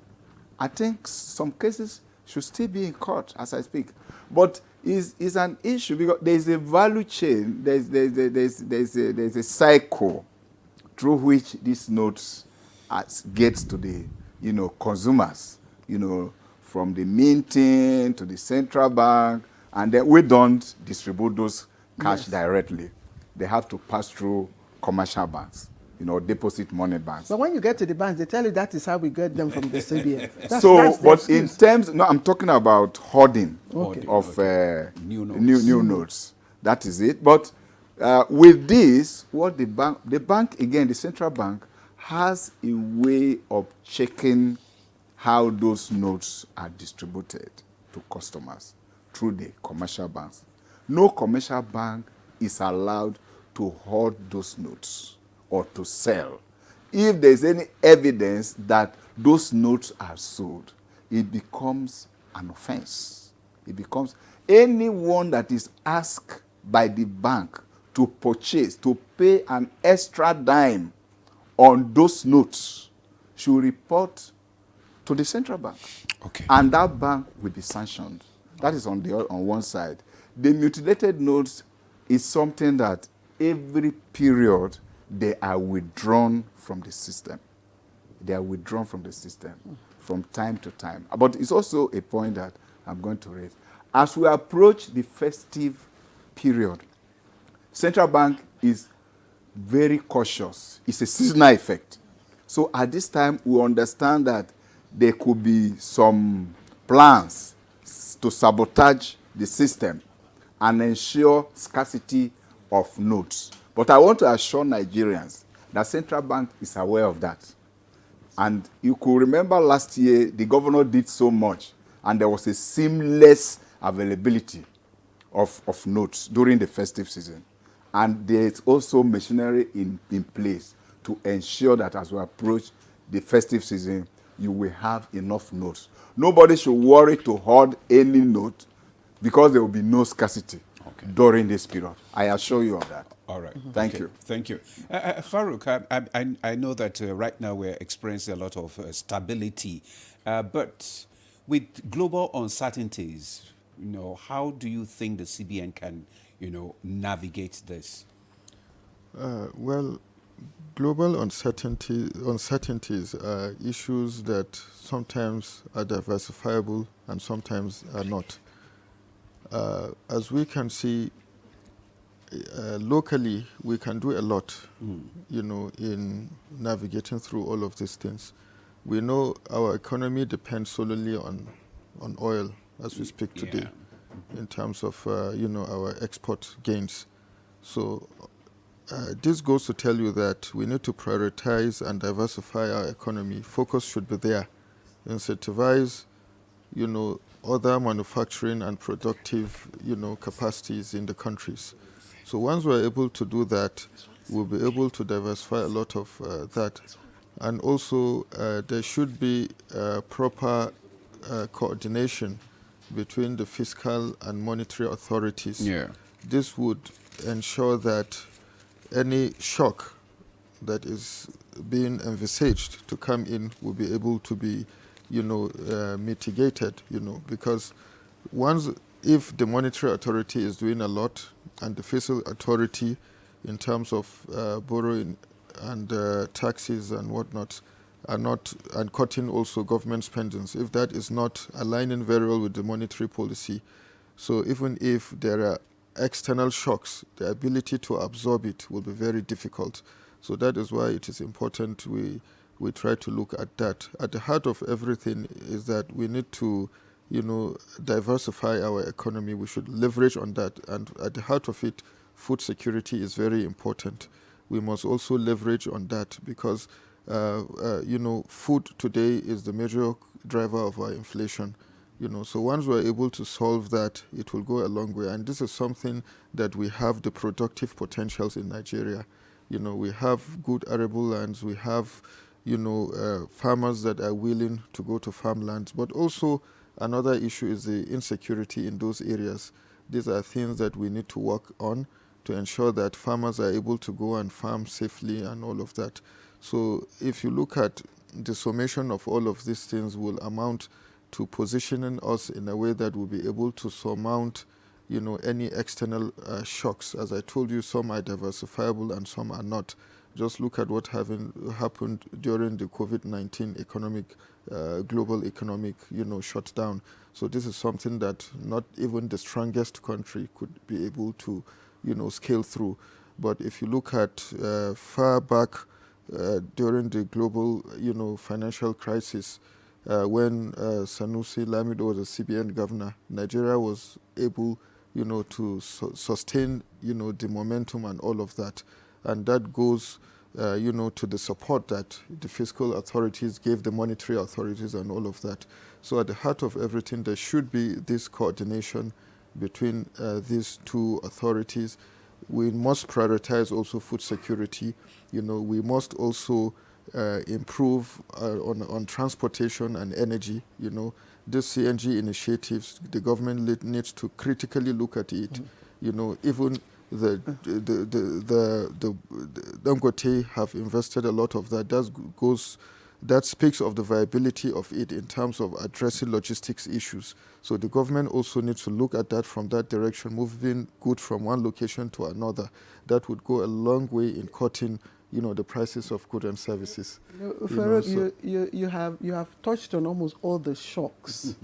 I think some cases should still be in court as I speak. But it's an issue because there's a value chain, there's a cycle through which these notes gets to the, consumers, from the minting to the central bank, and then we don't distribute those cash directly. They have to pass through commercial banks, deposit money banks. But when you get to the banks, they tell you that is how we get them from the CBN. But in terms, no, I'm talking about hoarding of new notes. That is it. But with this, what the bank again, the central bank has a way of checking how those notes are distributed to customers through the commercial banks. No commercial bank is allowed to hoard those notes or to sell. If there's any evidence that those notes are sold, it becomes an offense. It becomes anyone that is asked by the bank to purchase, to pay an extra dime on those notes should report to the central bank. Okay. And that bank will be sanctioned. That is on one side. The mutilated notes is something that every period they are withdrawn from the system. They are withdrawn from the system from time to time. But it's also a point that I'm going to raise. As we approach the festive period, central bank is very cautious. It's a seasonal effect. So at this time, we understand that there could be some plans to sabotage the system and ensure scarcity of notes. But I want to assure Nigerians that central bank is aware of that. And you could remember last year, the governor did so much, and there was a seamless availability of notes during the festive season. And there's also machinery in place to ensure that as we approach the festive season, you will have enough notes. Nobody should worry to hoard any note because there will be no scarcity during this period. I assure you of that. All right. Thank you. Thank you. Farouk, I know that right now we're experiencing a lot of stability, but with global uncertainties, how do you think the CBN can, navigate this? Well, global uncertainties are issues that sometimes are diversifiable and sometimes are not. As we can see, locally, we can do a lot, in navigating through all of these things. We know our economy depends solely on oil as we speak today, in terms of, our export gains. So this goes to tell you that we need to prioritize and diversify our economy. Focus should be there. Incentivize, other manufacturing and productive, capacities in the countries. So once we're able to do that, we'll be able to diversify a lot of that. And also, there should be proper coordination between the fiscal and monetary authorities. Yeah. This would ensure that any shock that is being envisaged to come in will be able to be, mitigated, because if the monetary authority is doing a lot and the fiscal authority in terms of borrowing and taxes and whatnot are not, and cutting also government spendings, if that is not aligning very well with the monetary policy, so even if there are external shocks, the ability to absorb it will be very difficult. So that is why it is important we try to look at that. At the heart of everything is that we need to, diversify our economy. We should leverage on that. And at the heart of it, food security is very important. We must also leverage on that because, food today is the major driver of our inflation. So once we're able to solve that, it will go a long way. And this is something that we have the productive potentials in Nigeria. We have good arable lands. We have, farmers that are willing to go to farmlands. But also another issue is the insecurity in those areas. These are things that we need to work on to ensure that farmers are able to go and farm safely and all of that. So if you look at the summation of all of these things will amount to positioning us in a way that we'll be able to surmount, any external shocks. As I told you, some are diversifiable and some are not. Just look at what happened during the COVID-19 global economic, shutdown. So this is something that not even the strongest country could be able to, scale through. But if you look at far back, during the global, financial crisis, when Sanusi Lamido was a CBN governor, Nigeria was able, to sustain, the momentum and all of that. And that goes, to the support that the fiscal authorities gave the monetary authorities and all of that. So at the heart of everything, there should be this coordination between these two authorities. We must prioritize also food security. We must also improve on transportation and energy. This CNG initiatives, the government needs to critically look at it. Even the Dangote have invested a lot of that. That speaks of the viability of it in terms of addressing logistics issues. So the government also needs to look at that from that direction, moving goods from one location to another. That would go a long way in cutting, the prices of goods and services. You have touched on almost all the shocks,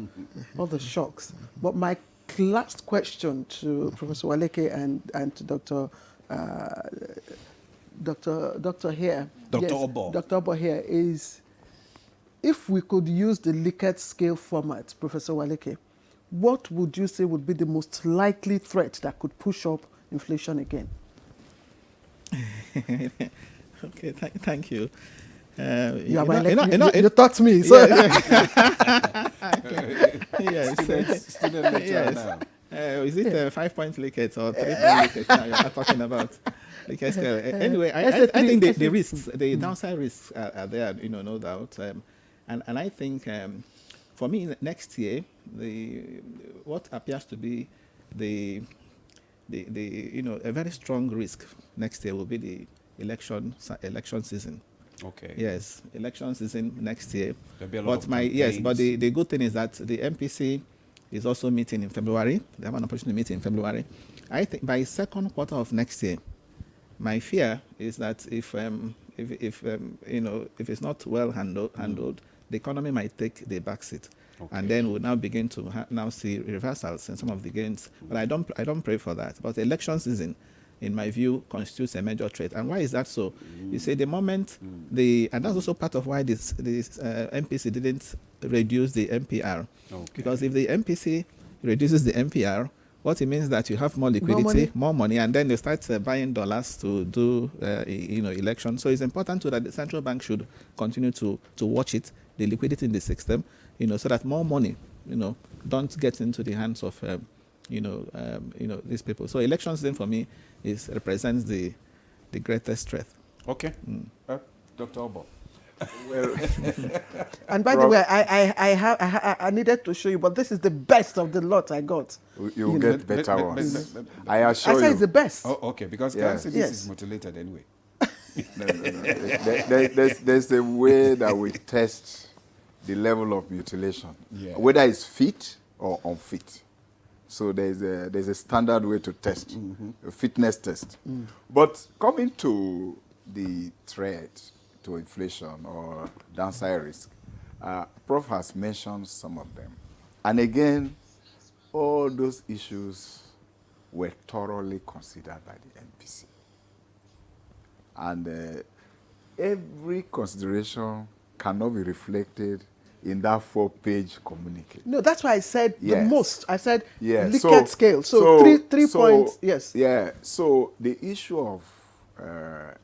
But my last question to Professor Waleke and to Dr. here, Dr. Obo. Dr. Obo here is, if we could use the Likert scale format, Professor Waleke, what would you say would be the most likely threat that could push up inflation again? Okay, thank you. You taught me. So. Yes. Student now. Is it a 5-point Likert or 3-point Likert now you're talking about? Likert scale. Anyway, I think the risks, the downside risks are there, no doubt. And I think for me next year, what appears to be a very strong risk next year will be the election season. Okay. Yes, election season next year. There'll be a lot of campaigns. But the good thing is that the MPC is also meeting in February. They have an opportunity to meet in February. I think by second quarter of next year, my fear is that if it's not well handled, the economy might take the back seat. Okay. And then we'll now begin to now see reversals in some of the gains. But I don't pray for that. But the election season, in my view, constitutes a major threat. And why is that so? You see, the moment and that's also part of why this MPC didn't reduce the MPR. Okay. Because if the MPC reduces the MPR, what it means is that you have more liquidity, more money, and then you start buying dollars to do elections. So it's important that the central bank should continue to watch it, the liquidity in the system, so that more money, don't get into the hands of these people. So elections then for me represents the greatest threat. Okay. Dr. Obo. Well, and by the way, I needed to show you, but this is the best of the lot I got. You'll get better ones. I assure you. I say it's the best. Oh, okay, because this is mutilated anyway. No. There's a way that we test the level of mutilation, whether it's fit or unfit. So there's a standard way to test, a fitness test. But coming to the threat to inflation or downside risk, Prof has mentioned some of them. And again, all those issues were thoroughly considered by the MPC. And every consideration cannot be reflected in that 4-page communique. No, that's why I said the most. I said Likert scale. So three points, yes. Yeah, so the issue of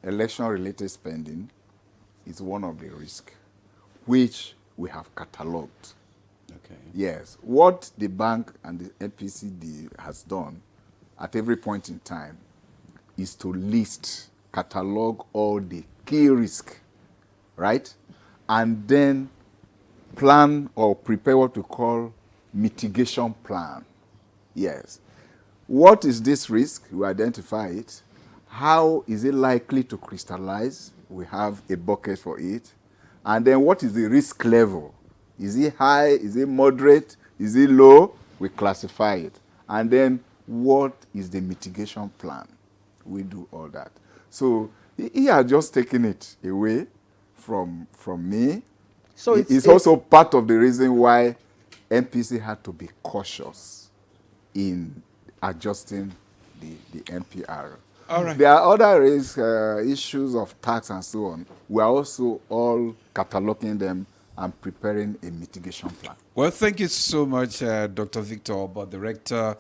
election-related spending is one of the risks, which we have catalogued. Okay. Yes, what the bank and the MPC has done at every point in time is to catalog all the key risks, right? And then plan or prepare what we call mitigation plan. Yes. What is this risk? We identify it. How is it likely to crystallize? We have a bucket for it. And then what is the risk level? Is it high? Is it moderate? Is it low? We classify it. And then what is the mitigation plan? We do all that. So he has just taken it away from me. So it's also part of the reason why MPC had to be cautious in adjusting the MPR. All right. There are other issues of tax and so on. We are also all cataloging them and preparing a mitigation plan. Well, thank you so much, Dr. Victor Oba, Director,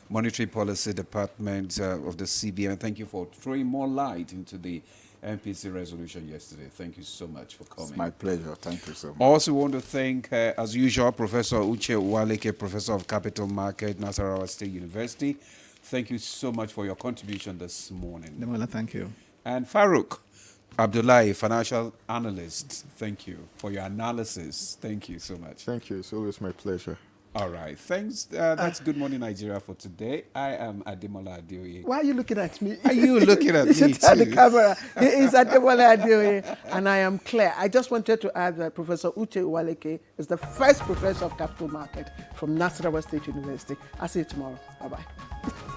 Monetary Policy Department of the CBN. Thank you for throwing more light into the MPC resolution yesterday. Thank you so much for coming. It's my pleasure. Thank you so much. Also want to thank, as usual, Professor Uche Uwaleke, Professor of Capital Market, Nasarawa State University. Thank you so much for your contribution this morning. Demola, thank you. And Farouk Abdullahi, financial analyst, thank you for your analysis. Thank you so much. Thank you. It's always my pleasure. All right. Thanks. That's Good Morning Nigeria for today. I am Ademola Adeoye. Why are you looking at me? Are you looking at me You should tell the too? camera. He is Ademola Adeoye, and I am Claire. I just wanted to add that Professor Uche Uwaleke is the first professor of capital market from Nasarawa State University. I'll see you tomorrow. Bye-bye.